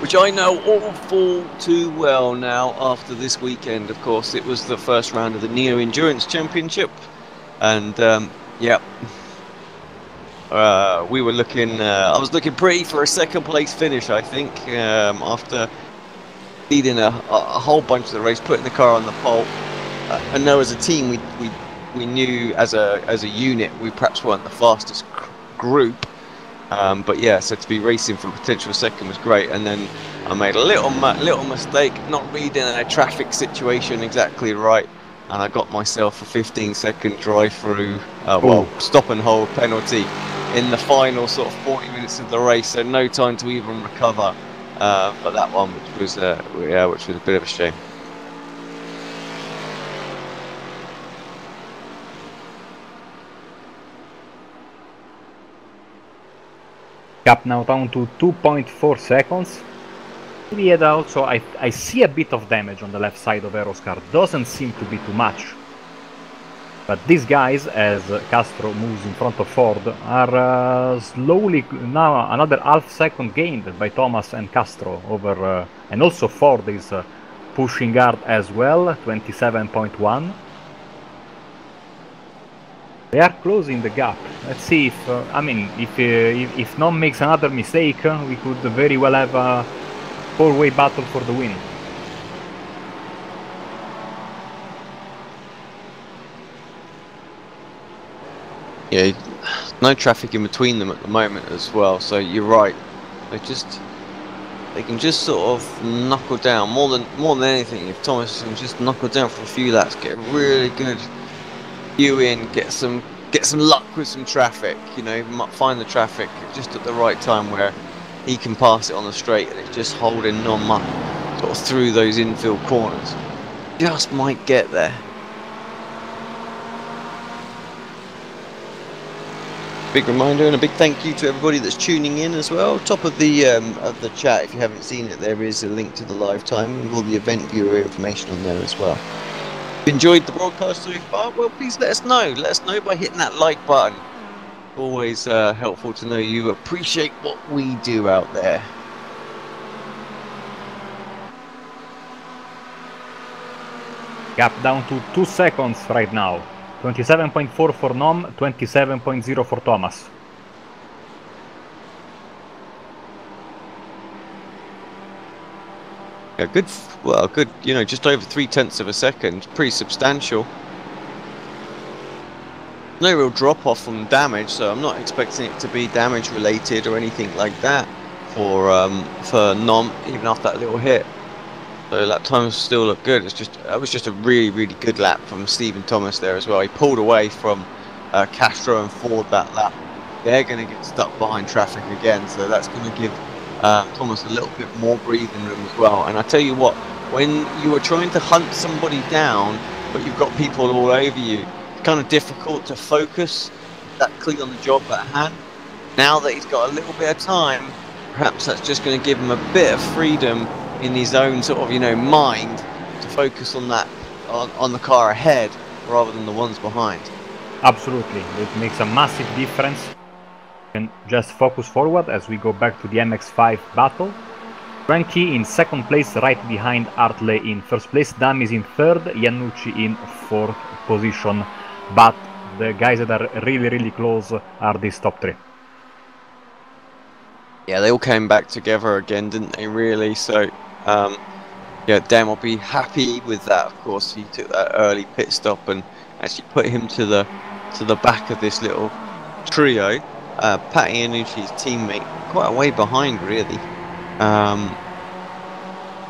which I know all too well now after this weekend. Of course, it was the first round of the Neo Endurance Championship, and yeah, we were looking. I was looking pretty for a second place finish, I think, after leading a whole bunch of the race, putting the car on the pole. I know as a team we knew as a unit we perhaps weren't the fastest group, but yeah, so to be racing for potential second was great. And then I made a little mistake, not reading a traffic situation exactly right, and I got myself a 15-second drive through, well, stop and hold penalty in the final sort of 40 minutes of the race, so no time to even recover for that one, which was a bit of a shame. Gap now down to 2.4 seconds. He had also, I see a bit of damage on the left side of Aero's car. Doesn't seem to be too much. But these guys, as Castro moves in front of Ford, are slowly now another half second gained by Thomas and Castro over, and also Ford is pushing hard as well, 27.1. They are closing the gap. Let's see if, I mean, if Nom makes another mistake, we could very well have a four-way battle for the win. Yeah, no traffic in between them at the moment as well, so you're right. They can just sort of knuckle down more than anything. If Thomas can just knuckle down for a few laps, get a really good view in, get some get some luck with some traffic. You know, might find the traffic just at the right time where he can pass it on the straight, and it's just holding Nom up sort of through those infield corners. Just might get there. Big reminder and a big thank you to everybody that's tuning in as well. Top of the chat, if you haven't seen it, there is a link to the live time with all the event viewer information on there as well. If you enjoyed the broadcast so far, well, please let us know. Let us know by hitting that like button. Always helpful to know you appreciate what we do out there. Gap down to 2 seconds right now. 27.4 for Nom, 27.0 for Thomas. Yeah, good. Well, good. You know, just over 0.3 of a second. Pretty substantial. No real drop off from damage, so I'm not expecting it to be damage related or anything like that for Nom, even after that little hit. So lap times still look good. It was just a really good lap from Stephen Thomas there as well. He pulled away from Castro and Ford that lap. They're going to get stuck behind traffic again, so that's going to give Thomas a little bit more breathing room as well. And I tell you what, when you are trying to hunt somebody down, but you've got people all over you, it's kind of difficult to focus that clean on the job at hand. Now that he's got a little bit of time, perhaps that's just going to give him a bit of freedom in his own sort of, you know, mind to focus on that, on the car ahead rather than the ones behind. Absolutely, it makes a massive difference. And just focus forward as we go back to the MX5 battle. Frankie in second place, right behind Hartley in first place. Dam is in third, Iannucci in fourth position. But the guys that are really close are these top three. Yeah, they all came back together again, didn't they, really? So, yeah, Dan will be happy with that, of course. He took that early pit stop and actually put him to the back of this little trio. Pat Iannucci's teammate, quite a way behind, really.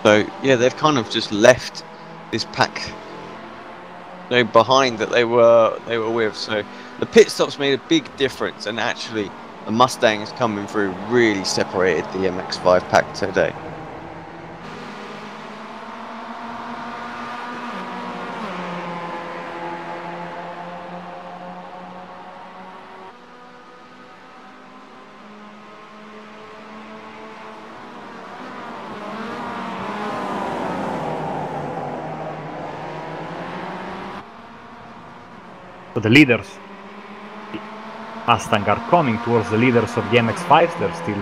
So, yeah, they've kind of just left this pack, you know, behind that they were with. So the pit stops made a big difference, and actually the Mustangs coming through really separated the MX5 pack today. So the leaders, Mustang, are coming towards the leaders of the MX5s. There's still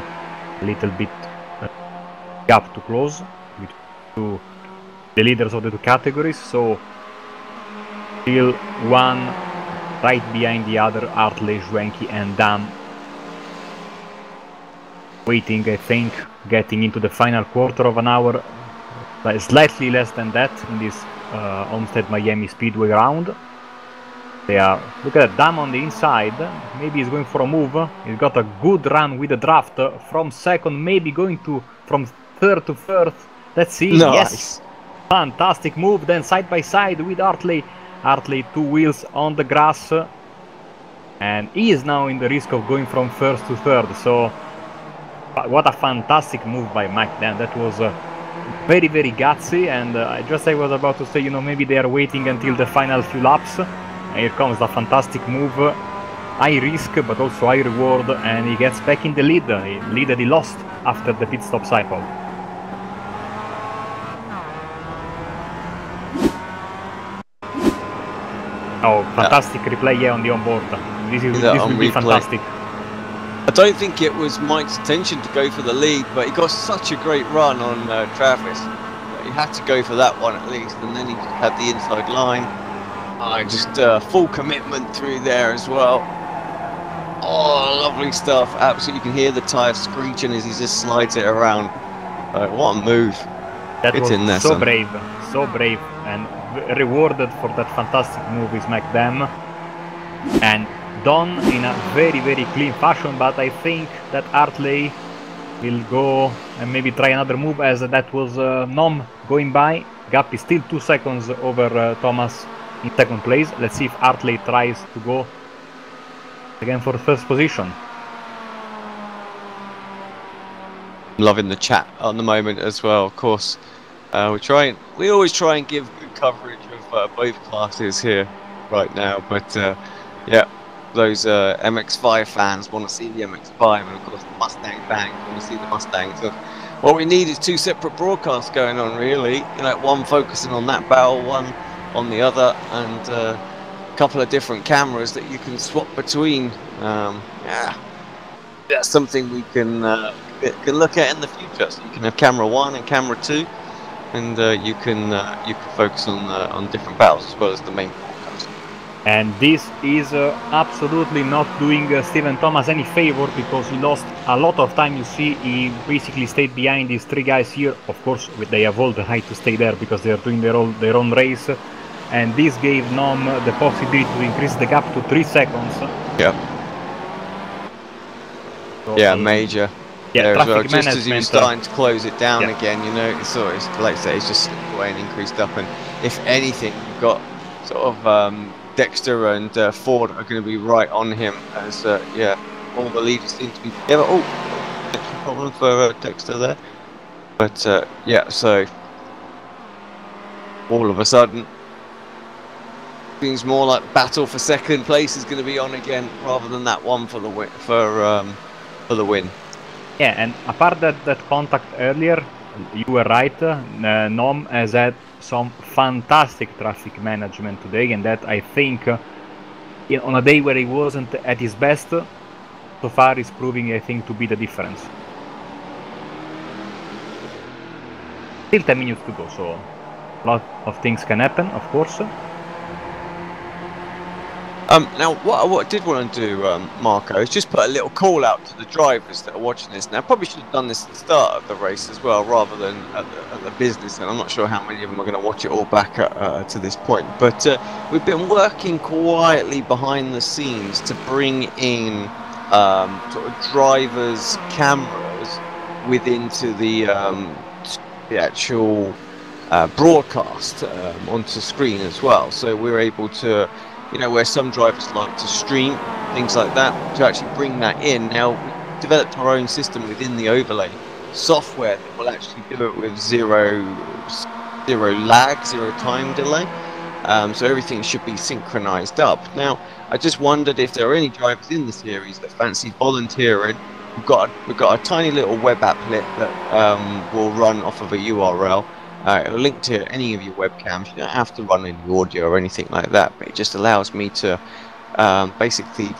a little bit gap to close between the leaders of the two categories. So still one right behind the other, Hartley, Schwenke and Dam. Waiting, I think, getting into the final quarter of an hour, slightly less than that in this Homestead Miami Speedway round. They are, look at that, Dam on the inside, maybe he's going for a move. He's got a good run with the draft from second, maybe going to from third to first. Let's see. Nice. Yes, fantastic move. Then side by side with Hartley. Hartley, two wheels on the grass, and he is now in the risk of going from first to third. So what a fantastic move by Mike. Then that was very gutsy, and I was about to say, you know, maybe they are waiting until the final few laps. Here comes the fantastic move, high risk but also high reward, and he gets back in the lead, a lead that he lost after the pit stop cycle. Oh, fantastic replay here on the onboard. This will be fantastic. I don't think it was Mike's intention to go for the lead, but he got such a great run on Travis. He had to go for that one at least, and then he had the inside line. Just full commitment through there as well. Oh, lovely stuff. Absolutely, you can hear the tyre screeching as he just slides it around. What a move. That was so brave, and rewarded for that fantastic move is McDam. And done in a very clean fashion, but I think that Hartley will go and maybe try another move, as that was Nom going by. Gap is still 2 seconds over Thomas in second place. Let's see if Hartley tries to go again for first position. Loving the chat on the moment as well. Of course, we always try and give good coverage of both classes here right now. But yeah, those MX-5 fans want to see the MX-5, and of course the Mustang fans want to see the Mustang. So what we need is two separate broadcasts going on, really. You know, one focusing on that battle, one on the other, and a couple of different cameras that you can swap between. Yeah, that's something we can look at in the future. So you can have camera 1 and camera 2, and you can focus on different battles as well as the main broadcast. And this is absolutely not doing Stephen Thomas any favor, because he lost a lot of time. You see, he basically stayed behind these 3 guys here. Of course, they have all the height to stay there because they are doing their own race. And this gave Nom the possibility to increase the gap to 3 seconds. Yeah. So, yeah, major. Yeah, as well. traffic Just as he was starting to close it down yeah. again, you know, it's like I say, it's just slipped away and increased up. And if anything, you've got sort of Dexter and Ford are going to be right on him, as yeah, all the leaders seem to be. Yeah, but, oh, problem for Dexter there. But yeah, so all of a sudden, seems more like battle for second place is going to be on again, rather than that one for the win. For the win. Yeah, and apart that contact earlier, you were right. Nom has had some fantastic traffic management today, and that I think on a day where he wasn't at his best, so far is proving, I think, to be the difference. Still 10 minutes to go, so a lot of things can happen, of course. Now, what I did want to do, Marco, is just put a little call out to the drivers that are watching this. Now, I probably should have done this at the start of the race as well, rather than at the business, and I'm not sure how many of them are going to watch it all back to this point. But we've been working quietly behind the scenes to bring in sort of drivers' cameras into the actual broadcast onto screen as well. So we're able to, you know, where some drivers like to stream, things like that, to actually bring that in. Now, we developed our own system within the overlay software that will actually do it with zero lag, zero time delay. So everything should be synchronized up. Now, I just wondered if there are any drivers in the series that fancy volunteering. We've got a tiny little web applet that will run off of a URL. It'll link to any of your webcams. You don't have to run any audio or anything like that, but it just allows me to basically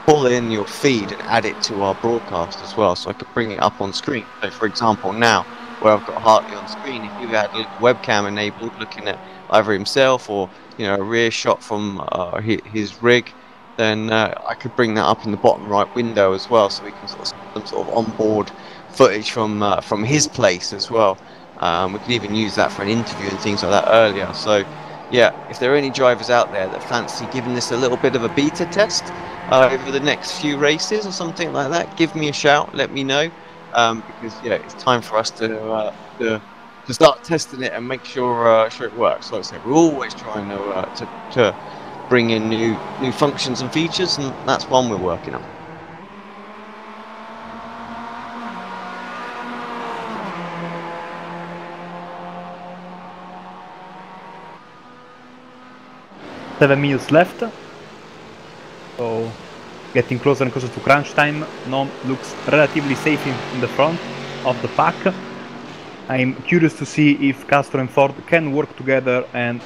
pull in your feed and add it to our broadcast as well, so I could bring it up on screen. So for example, now where I've got Hartley on screen, if you had a webcam enabled looking at either himself or, you know, a rear shot from his rig, then I could bring that up in the bottom right window as well, so we can sort of see some sort of onboard footage from his place as well. We could even use that for an interview and things like that earlier. So yeah, if there are any drivers out there that fancy giving this a little bit of a beta test over the next few races or something like that, give me a shout, let me know, because yeah, it's time for us to start testing it and make sure it works. Like I said, we're always trying to bring in new functions and features, and that's one we're working on. Seven minutes left, so getting closer and closer to crunch time. Nom looks relatively safe in the front of the pack. I'm curious to see if Castro and Ford can work together and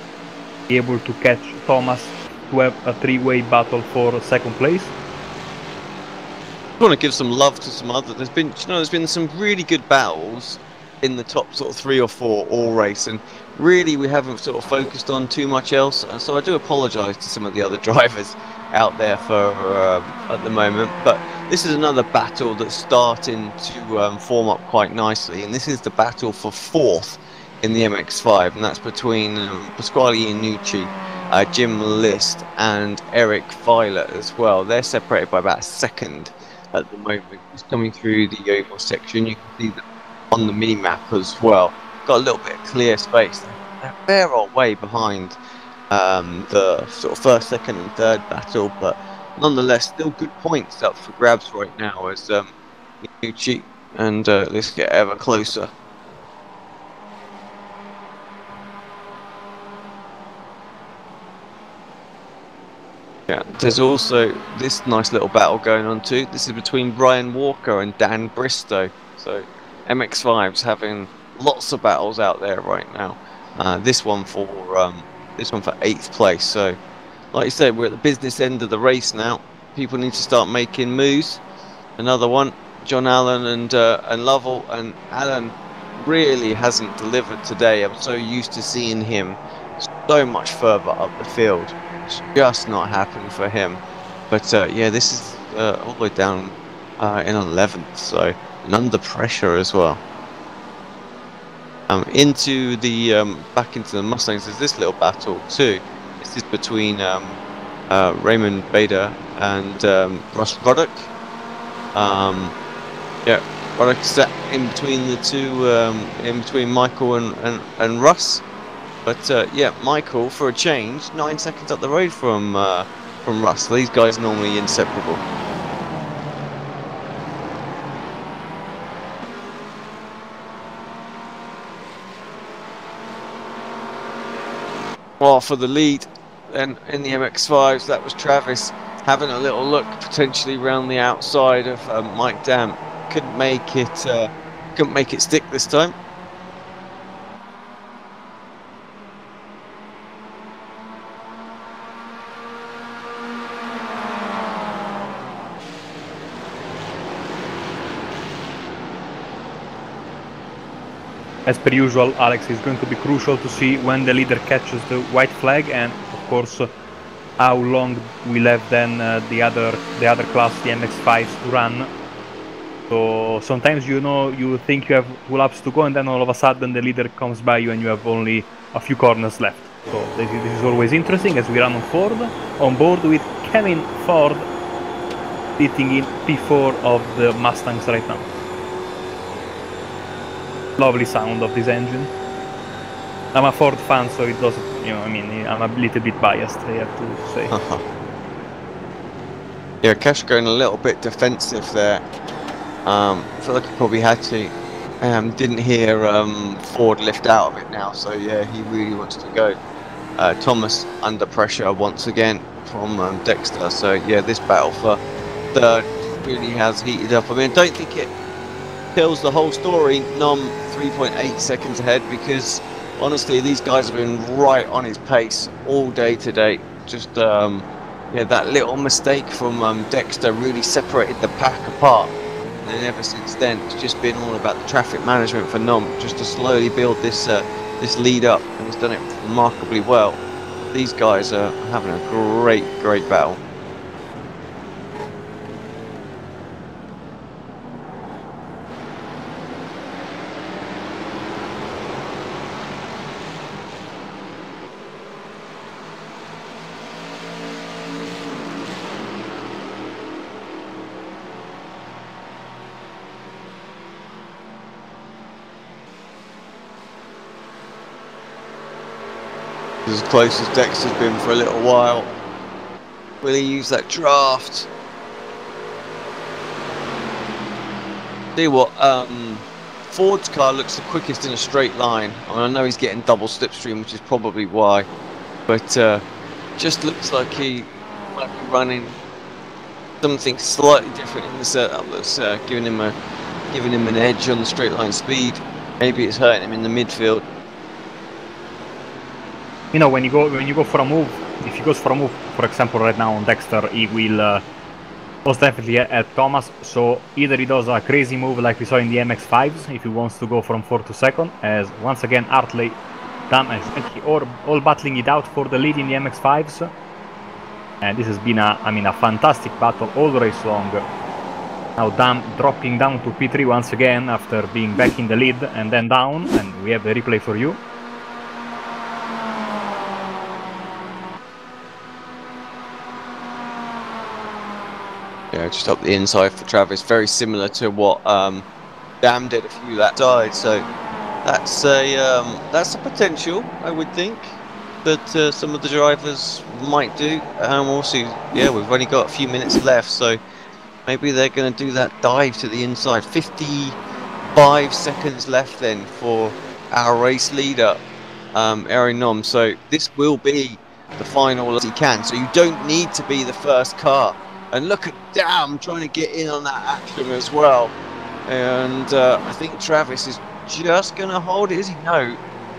be able to catch Thomas to have a three-way battle for second place. I want to give some love to some other. There's been some really good battles in the top sort of 3 or 4 all race, and really we haven't sort of focused on too much else, so I do apologise to some of the other drivers out there for at the moment, but this is another battle that's starting to form up quite nicely, and this is the battle for 4th in the MX-5, and that's between Pasquale Iannucci, Jim List and Eric Filer as well. They're separated by about a second at the moment. Just coming through the oval section, you can see that on the mini map as well. Got a little bit of clear space. They're a fair old way behind the sort of 1st, 2nd and 3rd battle, but nonetheless, still good points up for grabs right now as Inucci and let's get ever closer. Yeah, there's also this nice little battle going on too. This is between Brian Walker and Dan Bristow. So MX5's having lots of battles out there right now. This one for 8th place. So, like you said, we're at the business end of the race now. People need to start making moves. Another one, John Allen and Lovell, and Allen really hasn't delivered today. I'm so used to seeing him so much further up the field. It's just not happening for him. But yeah, this is all the way down in 11th, so and under pressure as well. Into the back into the Mustangs. There's this little battle too. This is between Raymond Bader and Russ Ruddock. Yeah, Ruddock sat in between the two, in between Michael and Russ. But yeah, Michael, for a change, 9 seconds up the road from Russ. These guys are normally inseparable. Well, for the lead, and in the MX5s, that was Travis having a little look potentially around the outside of Mike Dam. Couldn't make it stick this time. As per usual, Alex, is going to be crucial to see when the leader catches the white flag, and of course how long we'll have then the other class, the MX5s, to run. So sometimes, you know, you think you have 2 laps to go, and then all of a sudden the leader comes by you and you have only a few corners left. So this is always interesting as we run on board with Kevin Ford sitting in P4 of the Mustangs right now. Lovely sound of this engine. I'm a Ford fan, so it doesn't, you know, I mean, I'm a little bit biased, I have to say. Yeah, Cash going a little bit defensive there. I feel like he probably had to. Didn't hear Ford lift out of it now, so yeah, he really wants to go. Thomas under pressure once again from Dexter, so yeah, this battle for third really has heated up. I mean, I don't think it tells the whole story. Nom 3.8 seconds ahead, because honestly these guys have been right on his pace all day today. Just yeah, that little mistake from Dexter really separated the pack apart, and then ever since then it's just been all about the traffic management for Nom, just to slowly build this this lead up, and he's done it remarkably well. These guys are having a great battle. As close as Dexter's been for a little while. Will he use that draft? See what, Ford's car looks the quickest in a straight line. I mean, I know he's getting double slipstream, which is probably why, but just looks like he might be running something slightly different in the setup that's giving him an edge on the straight line speed. Maybe it's hurting him in the midfield. You know, when you go for a move, if he goes for a move, for example, right now on Dexter, he will most definitely at Thomas. So either he does a crazy move like we saw in the MX5s, if he wants to go from 4th to 2nd, as once again Hartley, Dam and Spenky all battling it out for the lead in the MX5s. And this has been a fantastic battle all the race long. Now Dam dropping down to P3 once again after being back in the lead and then down, and we have the replay for you. Yeah, just up the inside for Travis, very similar to what Dam did a few laps side. So that's a potential, I would think. that some of the drivers might do. Also, yeah, we've only got a few minutes left, so maybe they're going to do that dive to the inside. 55 seconds left then for our race leader, Aaron Nom. So this will be the final as he can. So you don't need to be the first car. And look at Dam trying to get in on that action as well. And I think Travis is just going to hold it. Is he? No.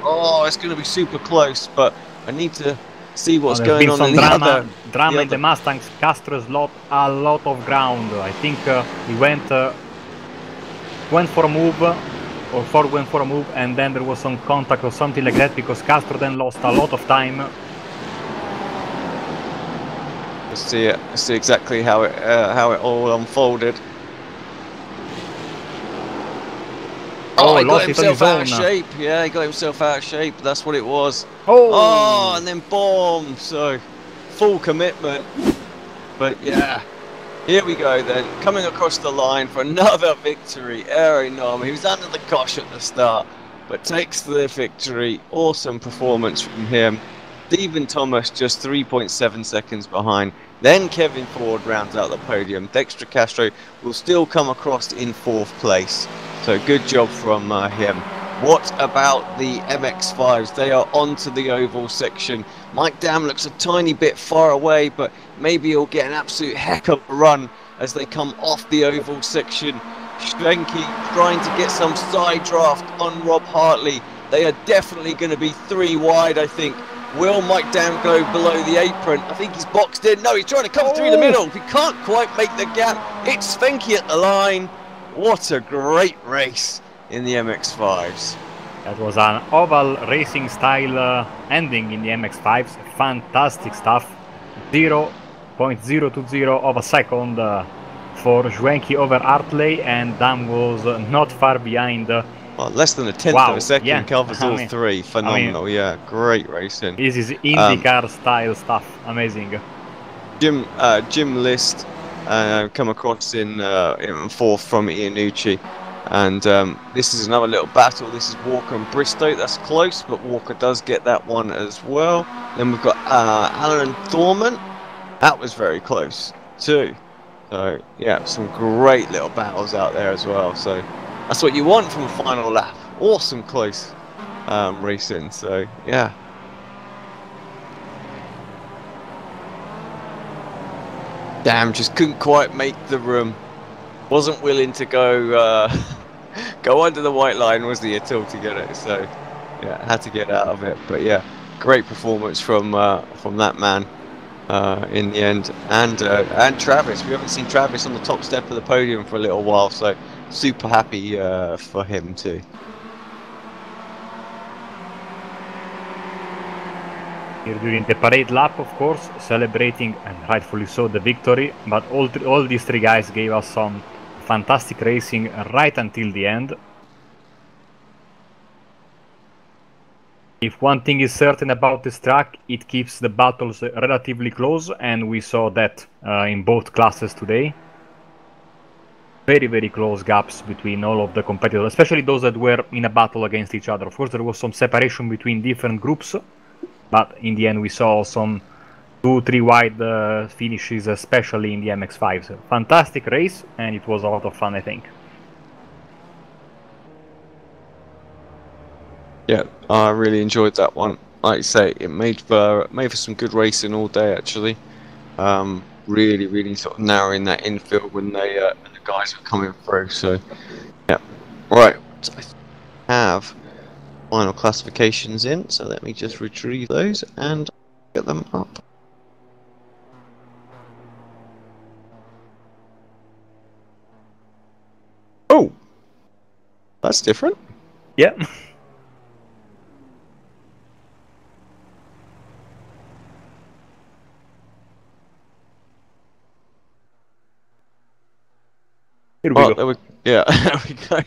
Oh, it's going to be super close, but I need to see what's going on in the other. Drama in the Mustangs. Castro has lost a lot of ground. I think he went for a move, or Ford went for a move, and then there was some contact or something like that, because Castro then lost a lot of time. Let's see it. Let's see exactly how it all unfolded. Oh, he got himself out of shape. Yeah, he got himself out of shape. That's what it was. Oh, and then boom. So, full commitment. But yeah, here we go then. Coming across the line for another victory. Aaron Nom, he was under the cosh at the start, but takes the victory. Awesome performance from him. Stephen Thomas just 3.7 seconds behind. Then Kevin Ford rounds out the podium. Dexter Castro will still come across in 4th place. So good job from him. What about the MX-5s? They are onto the oval section. Mike Dam looks a tiny bit far away, but maybe he'll get an absolute heck of a run as they come off the oval section. Schwenke trying to get some side draft on Rob Hartley. They are definitely going to be 3 wide, I think. Will Mike Dam go below the apron? I think he's boxed in. No, he's trying to come through the middle. He can't quite make the gap. It's Schwenke at the line. What a great race in the MX-5s. That was an oval racing style ending in the MX-5s. Fantastic stuff. 0.020 of a second for Schwenke over Hartley, and Dam was not far behind. Well, less than a tenth of a second, covers all 3. Phenomenal, yeah. Great racing. This is IndyCar style stuff. Amazing. Jim List come across in 4th from Iannucci. And this is another little battle. This is Walker and Bristow. That's close, but Walker does get that one as well. Then we've got Allen and Thorman. That was very close too. So yeah, some great little battles out there as well. So that's what you want from a final lap. Awesome close racing. So yeah. Damn, just couldn't quite make the room. Wasn't willing to go go under the white line, was he, at all, to get it? So yeah, had to get out of it. But yeah, great performance from that man in the end. And Travis, we haven't seen Travis on the top step of the podium for a little while, so super happy for him too. Here during the parade lap, of course, celebrating, and rightfully so, the victory. But all these 3 guys gave us some fantastic racing right until the end. If one thing is certain about this track, it keeps the battles relatively close, and we saw that in both classes today. Very, very close gaps between all of the competitors, especially those that were in a battle against each other. Of course, there was some separation between different groups, but in the end we saw some 2-3 wide finishes, especially in the MX-5s. Fantastic race, and it was a lot of fun, I think. Yeah, I really enjoyed that one. Like you say, it made for some good racing all day, actually. Really sort of narrowing that infield when the guys were coming through. So yeah, right. I have final classifications in, so let me just retrieve those and get them up. Oh, that's different. Yeah. Here we go. There we go.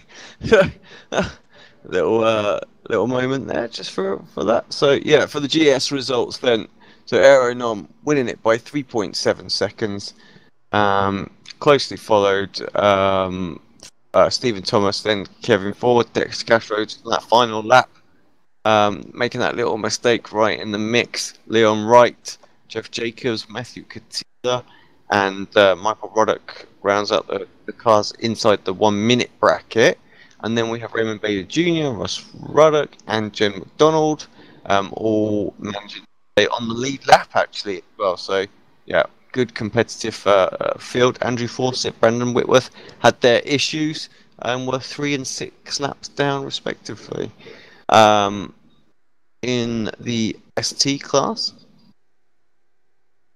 Little moment there just for that. So yeah, for the GS results then. So Aero Nom winning it by 3.7 seconds. Closely followed Stephen Thomas, then Kevin Ford, Dexter Castro on that final lap. making that little mistake right in the mix. Leon Wright, Jeff Jacobs, Matthew Katiza, and Michael Roddick rounds out the cars inside the 1 minute bracket. And then we have Raymond Bader Jr., Ross Ruddock, and Jen McDonald, all managing to stay on the lead lap actually as well. So yeah, good competitive field. Andrew Fawcett, Brandon Whitworth had their issues and were 3 and 6 laps down respectively. In the ST class,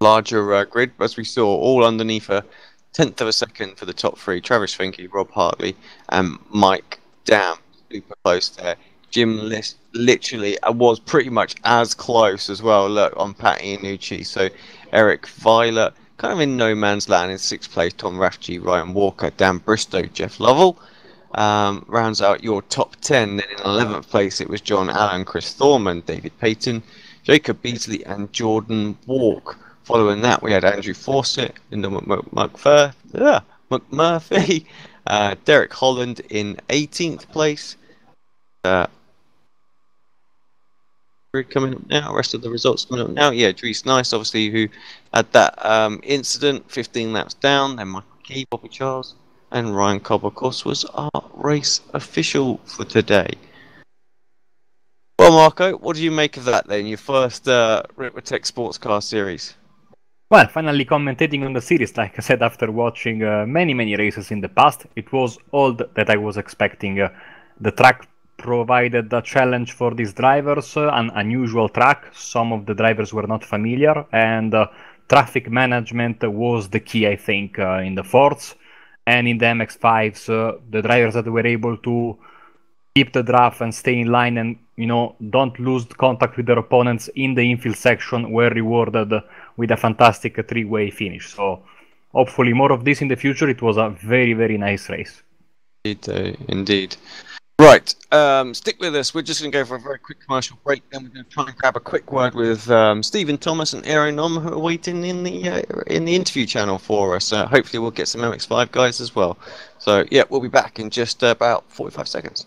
larger grid, as we saw, all underneath a tenth of a second for the top three: Travis Finke, Rob Hartley, and Mike Dam. Super close there. Jim literally was pretty much as close as well. Look on Patty Iannucci. So Eric Violet, kind of in no man's land in 6th place. Tom Rafferty, Ryan Walker, Dan Bristow, Jeff Lovell. Rounds out your top 10. Then in 11th place it was John Allen, Chris Thorman, David Payton, Jacob Beasley, and Jordan Walk. Following that we had Andrew Fawcett, Linda McMurphy, Derek Holland in 18th place. Coming up now, rest of the results coming up now. Yeah, Dries Nice, obviously, who had that incident, 15 laps down. Then Michael Key, Bobby Charles, and Ryan Cobb, of course, was our race official for today. Well, Marco, what do you make of that then? Your first Ricmotech Sports Car Series? Well, finally commentating on the series, like I said, after watching many races in the past, it was all that I was expecting. The track provided a challenge for these drivers, an unusual track. Some of the drivers were not familiar, and traffic management was the key, I think, in the Fords. And in the MX-5s, the drivers that were able to keep the draft and stay in line and, you know, don't lose contact with their opponents in the infield section were rewarded with a fantastic 3-way finish. So hopefully more of this in the future. It was a very nice race. Indeed. Right, stick with us. We're just going to go for a very quick commercial break. Then we're going to try and grab a quick word with Stephen Thomas and Aaron Nom, who are waiting in the interview channel for us. Hopefully we'll get some MX-5 guys as well. So yeah, we'll be back in just about 45 seconds.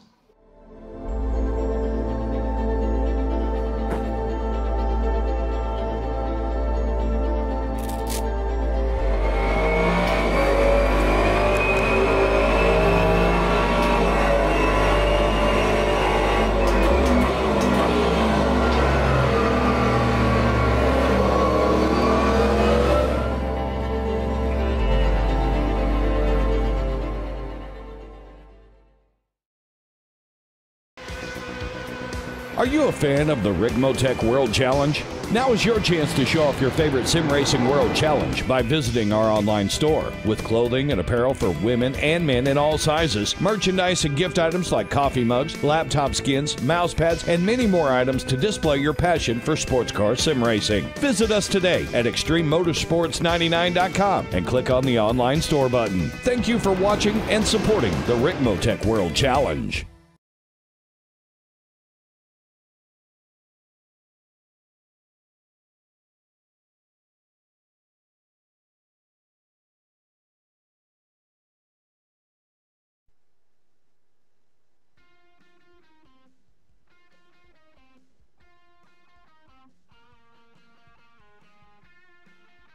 Are you a fan of the Ricmotech World Challenge? Now is your chance to show off your favorite sim racing world challenge by visiting our online store. With clothing and apparel for women and men in all sizes, merchandise and gift items like coffee mugs, laptop skins, mouse pads, and many more items to display your passion for sports car sim racing. Visit us today at ExtremeMotorsports99.com and click on the online store button. Thank you for watching and supporting the Ricmotech World Challenge.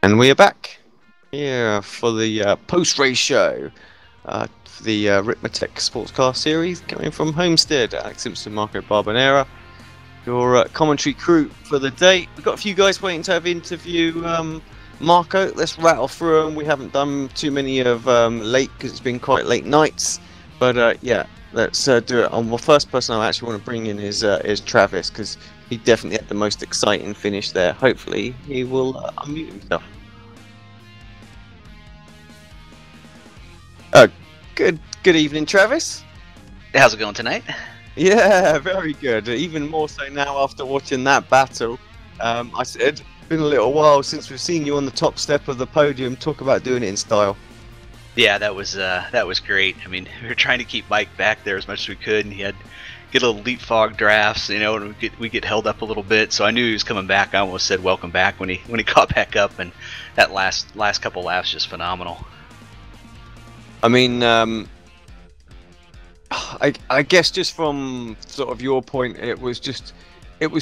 And we are back here for the post-race show for the Ricmotech Sports Car Series coming from Homestead. Alex Simpson, Marco Barbanera, your commentary crew for the day. We've got a few guys waiting to have interview Marco. Let's rattle through them. We haven't done too many of late because it's been quite late nights. But yeah, let's do it. The first person I actually want to bring in is Travis, because he definitely had the most exciting finish there. Hopefully he will unmute himself. Good evening, Travis. How's it going tonight? Yeah, very good. Even more so now after watching that battle. I said, it's been a little while since we've seen you on the top step of the podium. Talk about doing it in style. Yeah, that was great. I mean, we were trying to keep Mike back there as much as we could, and he had get a little leapfrog drafts, you know, and we get held up a little bit. So I knew he was coming back. I almost said welcome back when he caught back up, and that last couple laps just phenomenal. I mean, I guess just from sort of your point, it was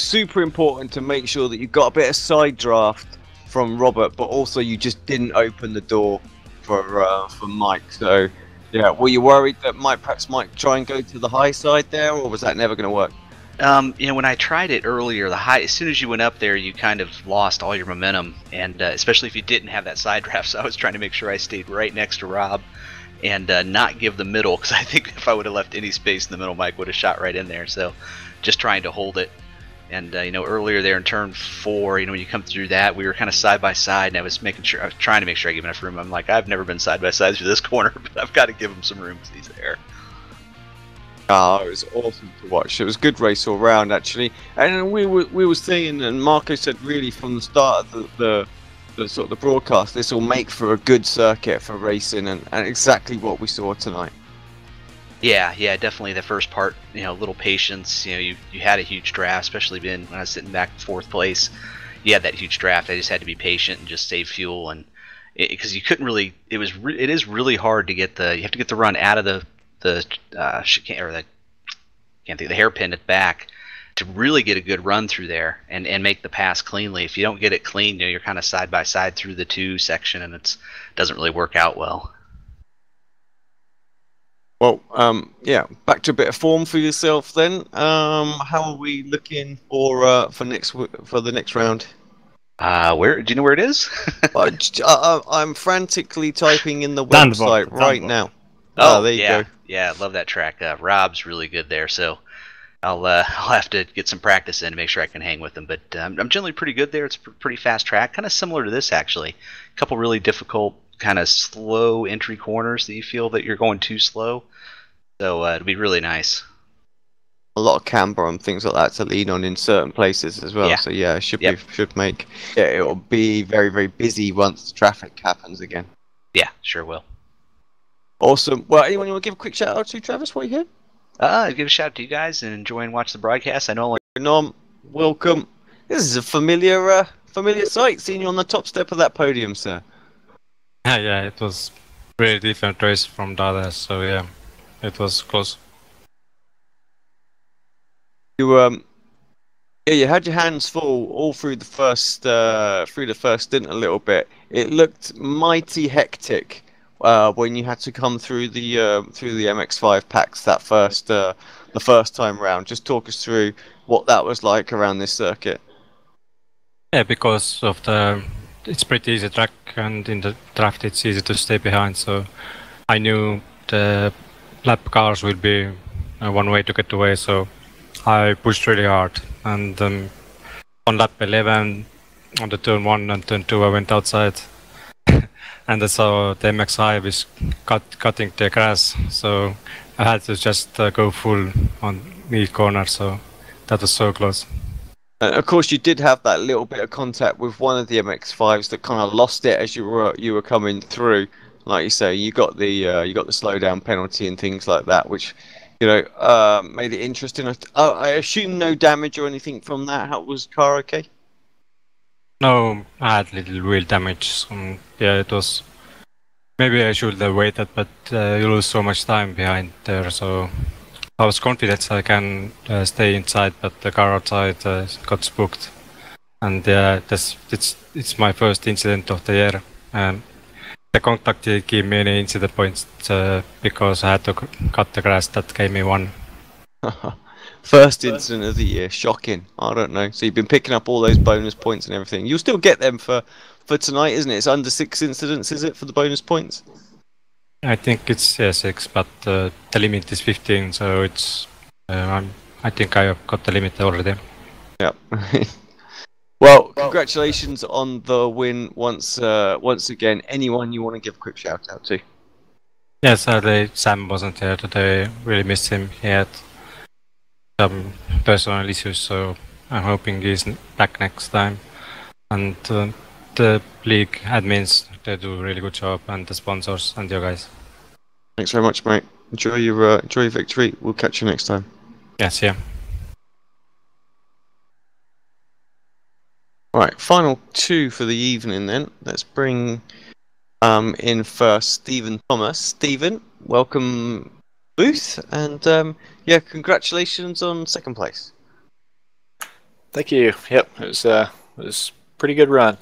super important to make sure that you got a bit of side draft from Robert, but also you just didn't open the door for Mike. So yeah, were you worried that Mike perhaps might try and go to the high side there, or was that never going to work? When I tried it earlier, as soon as you went up there, you kind of lost all your momentum, and especially if you didn't have that side draft. So I was trying to make sure I stayed right next to Rob and not give the middle, because I think if I would have left any space in the middle, Mike would have shot right in there. So just trying to hold it. And earlier there in turn 4, when you come through that, we were kind of side by side, and I was trying to make sure I give enough room. I'm like, I've never been side by side through this corner, but I've got to give him some room because he's there. Oh, it was awesome to watch. It was a good race all round, actually. And we were saying, and Marco said really from the start of the sort of the broadcast, this will make for a good circuit for racing, and exactly what we saw tonight. Yeah, definitely the first part, a little patience. You had a huge draft, especially when I was sitting back in 4th place. You had that huge draft. I just had to be patient and just save fuel, and because you couldn't really. It is really hard to get you have to get the run out of the chicane, or the hairpin at the back, to really get a good run through there and make the pass cleanly. If you don't get it clean, you're kind of side by side through the 2 section, and it doesn't really work out well. Well, yeah, back to a bit of form for yourself then. How are we looking for the next round? Where do you know where it is? I'm frantically typing in the website right now. Oh, there you go. Yeah, I love that track. Rob's really good there, so I'll have to get some practice in to make sure I can hang with him. But I'm generally pretty good there. It's a pretty fast track, kind of similar to this actually. A couple really difficult, kind of slow entry corners that you feel that you're going too slow. So it'll be really nice. A lot of camber and things like that to lean on in certain places as well. Yeah. So yeah, it'll be very, very busy once the traffic happens again. Yeah, sure will. Awesome. Well, anyone you want to give a quick shout out to, Travis, while you're here? Give a shout out to you guys and enjoy and watch the broadcast. I know Nom, welcome. This is a familiar sight, seeing you on the top step of that podium, sir. Yeah, it was really different race from the others, so yeah, it was close. You had your hands full all through the first stint a little bit. It looked mighty hectic when you had to come through the MX5 packs the first time round. Just talk us through what that was like around this circuit. Yeah, because of it's pretty easy track, and in the draft it's easy to stay behind. So I knew the lap cars will be one way to get away. So I pushed really hard, and on lap 11 on the turn 1 and turn 2 I went outside. And I saw the MX5 is cutting the grass, so I had to just go full on each corner, so that was so close. And of course, you did have that little bit of contact with one of the MX5s that kind of lost it as you were coming through. Like you say, you got the slowdown penalty and things like that, which made it interesting. I assume no damage or anything from that. How was the car okay? No, I had little real damage. Yeah, it was. Maybe I should have waited, but you lose so much time behind there. So I was confident I can stay inside, but the car outside got spooked. And it's my first incident of the year. The contact did give me any incident points because I had to cut the grass. That gave me 1. First incident of the year, shocking. I don't know. So you've been picking up all those bonus points and everything. You'll still get them for tonight, isn't it? It's under 6 incidents, is it, for the bonus points? I think it's 6, but the limit is 15, so it's. I think I have got the limit already. Yeah. Well, congratulations on the win once again. Anyone you want to give a quick shout out to? Yeah, sadly Sam wasn't here today. Really missed him. He had some personal issues, so I'm hoping he's back next time. And the league admins, they do a really good job, and the sponsors and you guys. Thanks very much, mate. Enjoy your victory. We'll catch you next time. Yes, yeah. Right, final 2 for the evening then. Let's bring in first Stephen Thomas. Stephen, welcome booth, and yeah, congratulations on second place. Thank you. Yep, it was pretty good run.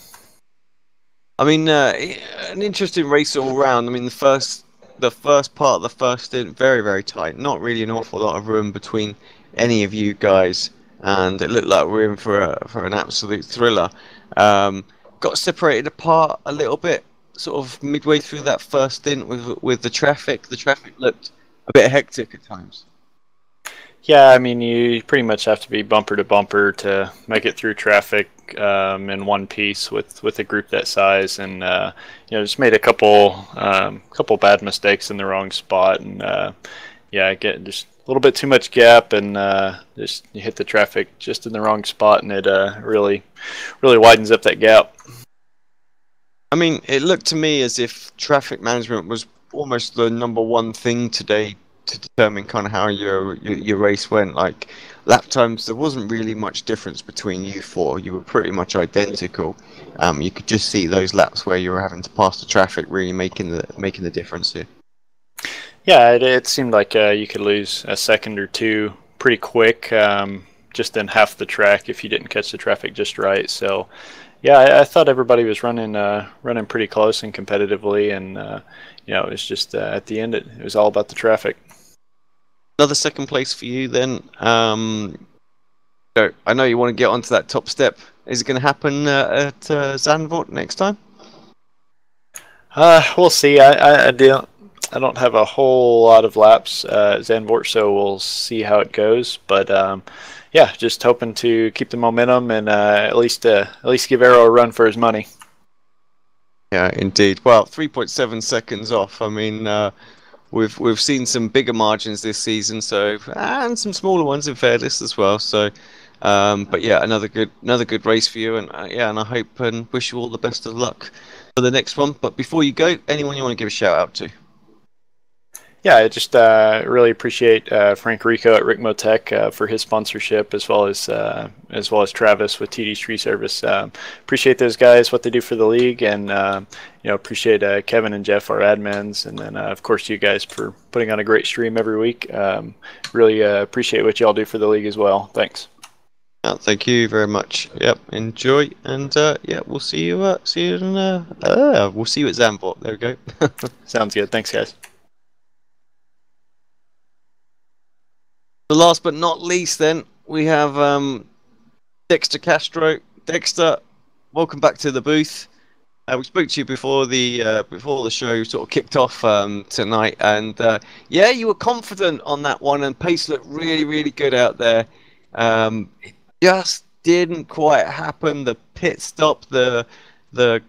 I mean, an interesting race all round. I mean, the first part of the first stint, very, very tight. Not really an awful lot of room between any of you guys, and it looked like we were in for an absolute thriller. Got separated apart a little bit, sort of midway through that first stint with the traffic. The traffic looked a bit hectic at times. Yeah, I mean, you pretty much have to be bumper to bumper to make it through traffic in one piece with a group that size, and just made a couple bad mistakes in the wrong spot, and yeah, get just a little bit too much gap, and just you hit the traffic just in the wrong spot, and it really widens up that gap. I mean, it looked to me as if traffic management was almost the number one thing today to determine kind of how your race went. Like lap times, there wasn't really much difference between you four. You were pretty much identical. You could just see those laps where you were having to pass the traffic really making the difference here. Yeah, it seemed like you could lose a second or two pretty quick, just in half the track if you didn't catch the traffic just right. So yeah, I thought everybody was running pretty close and competitively, and it was just at the end it was all about the traffic. Another second place for you then. I know you want to get onto that top step. Is it going to happen at Zandvoort next time? We'll see. I don't have a whole lot of laps at Zandvoort, so we'll see how it goes. But yeah, just hoping to keep the momentum and at least give Arrow a run for his money. Yeah, indeed. Well, 3.7 seconds off. I mean, we've seen some bigger margins this season, so and some smaller ones in fairness as well. So, but yeah, another good race for you, and and I hope and wish you all the best of luck for the next one. But before you go, anyone you want to give a shout out to? Yeah, I just really appreciate Frank Rico at Ricmotech for his sponsorship, as well as Travis with TD's Tree Service. Appreciate those guys, what they do for the league, and appreciate Kevin and Jeff, our admins, and then of course you guys for putting on a great stream every week. Really appreciate what y'all do for the league as well. Thanks. Thank you very much. Yep, enjoy, and we'll see you. We'll see you at Zandvoort. There we go. Sounds good. Thanks, guys. The last but not least, then we have Dexter Castro. Dexter, welcome back to the booth. We spoke to you before the show sort of kicked off tonight, and you were confident on that one, and pace looked really, really good out there. It just didn't quite happen. The pit stop, the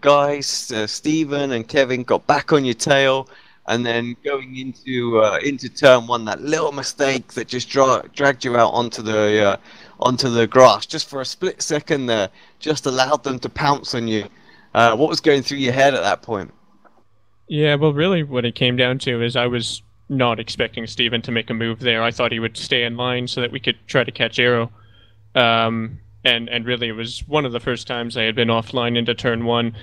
guys, Stephen and Kevin, got back on your tail. And then going into turn one, that little mistake that just dragged you out onto the grass just for a split second there, just allowed them to pounce on you. What was going through your head at that point? Yeah, well, really what it came down to is I was not expecting Steven to make a move there. I thought he would stay in line so that we could try to catch Arrow. And really it was one of the first times I had been offline into turn one.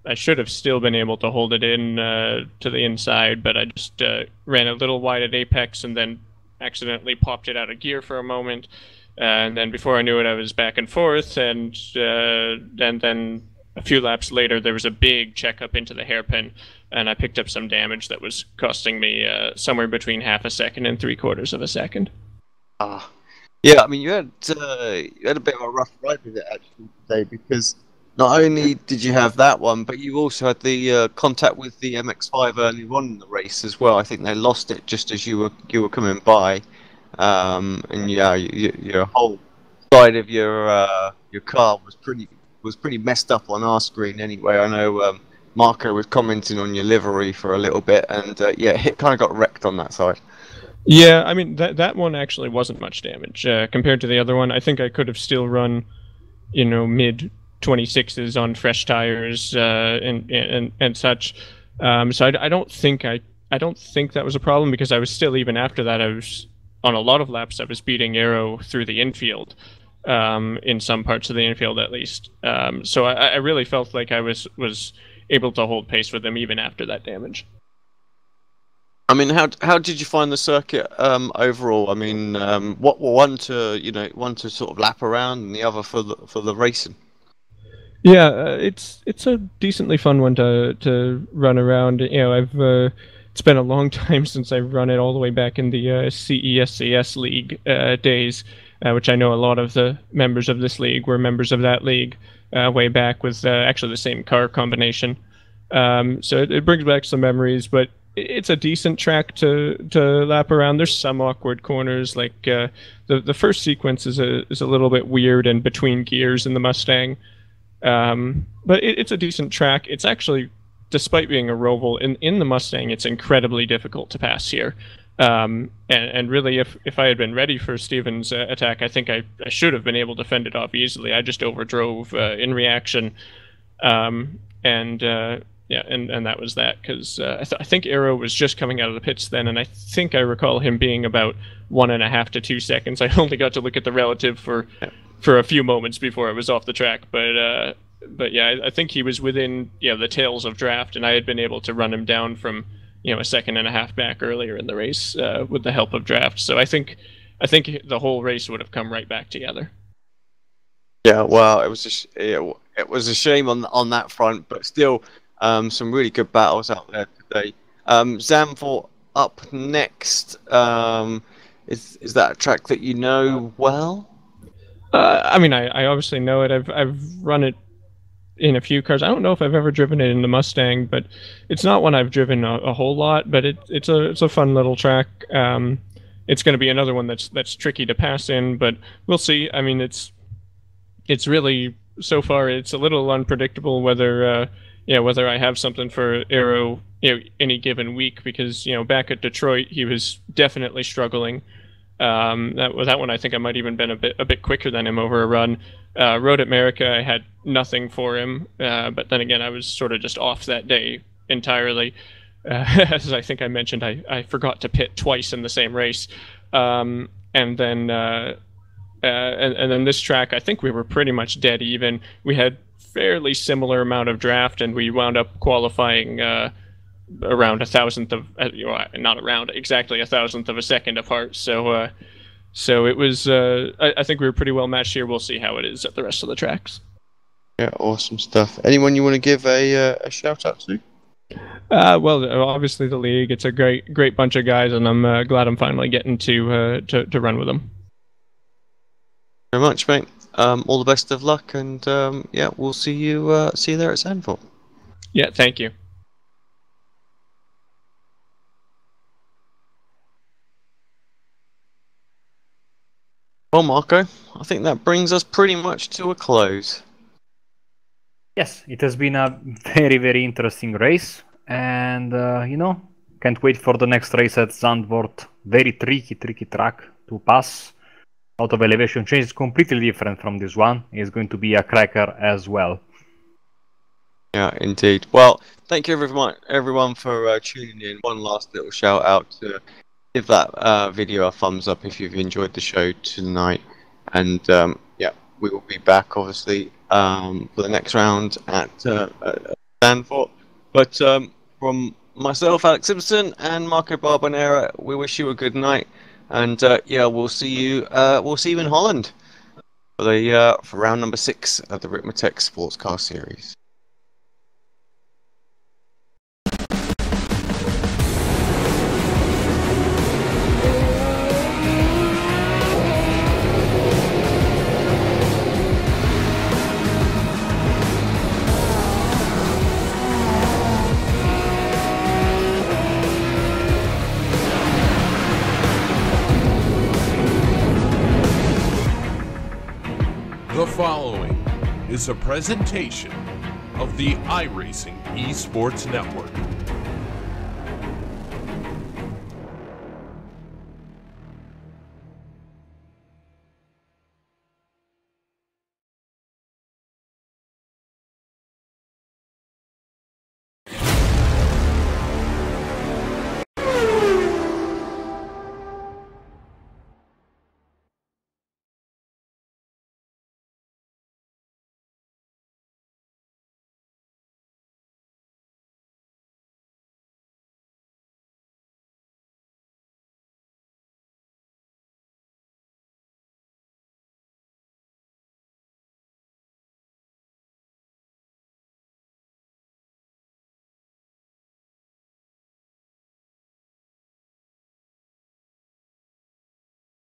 I should have still been able to hold it in to the inside, but I just ran a little wide at apex and then accidentally popped it out of gear for a moment. And then before I knew it, I was back and forth. And then a few laps later, there was a big checkup into the hairpin, and I picked up some damage that was costing me somewhere between half a second and 3/4 of a second. Yeah, I mean, you had a bit of a rough ride with it actually today, because not only did you have that one, but you also had the contact with the MX-5 early on in the race as well. I think they lost it just as you were coming by, and yeah, your whole side of your car was pretty messed up on our screen anyway. I know Marco was commenting on your livery for a little bit, and it kind of got wrecked on that side. Yeah, I mean that one actually wasn't much damage compared to the other one. I think I could have still run, mid 26s on fresh tires and such. So I don't think that was a problem, because I was still, even after that, I was on a lot of laps. I was beating Arrow through the infield, in some parts of the infield at least. So I really felt like I was able to hold pace with them even after that damage. I mean, how did you find the circuit overall? I mean, what one to sort of lap around and the other for the racing? Yeah, it's a decently fun one to run around. You know, it's been a long time since I've run it, all the way back in the CESCS league days, which I know a lot of the members of this league were members of that league way back with actually the same car combination. So it brings back some memories, but it's a decent track to lap around. There's some awkward corners, like the first sequence is a little bit weird and between gears in the Mustang. But it's a decent track. It's actually, despite being a roval, in the Mustang, it's incredibly difficult to pass here. And really, if I had been ready for Steven's attack, I think I should have been able to fend it off easily. I just overdrove in reaction. Yeah, and that was that, because I think Aero was just coming out of the pits then, and I think I recall him being about 1.5 to 2 seconds. I only got to look at the relative for a few moments before I was off the track, but yeah, I think he was within the tails of draft, and I had been able to run him down from 1.5 seconds back earlier in the race with the help of draft. So I think the whole race would have come right back together. Yeah, well, it was a shame on that front, but still. Some really good battles out there today. Zandvoort up next. Is that a track that you know well? I mean, I obviously know it. I've run it in a few cars. I don't know if I've ever driven it in the Mustang, but it's not one I've driven a whole lot. But it's a fun little track. It's going to be another one that's tricky to pass in, but we'll see. I mean, it's really, so far it's a little unpredictable whether I have something for Aero, any given week, because back at Detroit he was definitely struggling. That one I think I might even been a bit quicker than him over a run. Road at America I had nothing for him, but then again I was sort of just off that day entirely. As I think I mentioned, I forgot to pit twice in the same race, and then this track I think we were pretty much dead even. We had fairly similar amount of draft, and we wound up qualifying around 1,000th of not around, exactly 1,000th of a second apart. So it was I think we were pretty well matched here. We'll see how it is at the rest of the tracks. Yeah, awesome stuff. Anyone you want to give a shout out to? Well, obviously the league. It's a great bunch of guys, and I'm glad I'm finally getting to run with them. Very much, mate. All the best of luck, and yeah, we'll see you there at Zandvoort. Yeah, thank you. Well, Marco, I think that brings us pretty much to a close. Yes, it has been a very interesting race, and can't wait for the next race at Zandvoort. Very tricky track to pass. Out of elevation change is completely different from this one. It's going to be a cracker as well. Yeah, indeed. Well, thank you everyone for tuning in. One last little shout out to give that video a thumbs up if you've enjoyed the show tonight. And yeah, we will be back obviously for the next round at Zandvoort. But from myself, Alex Simpson, and Marco Barbonera, we wish you a good night. And yeah, we'll see you in Holland for round number 6 of the Ricmotech Sports Car Series. The following is a presentation of the iRacing Esports Network.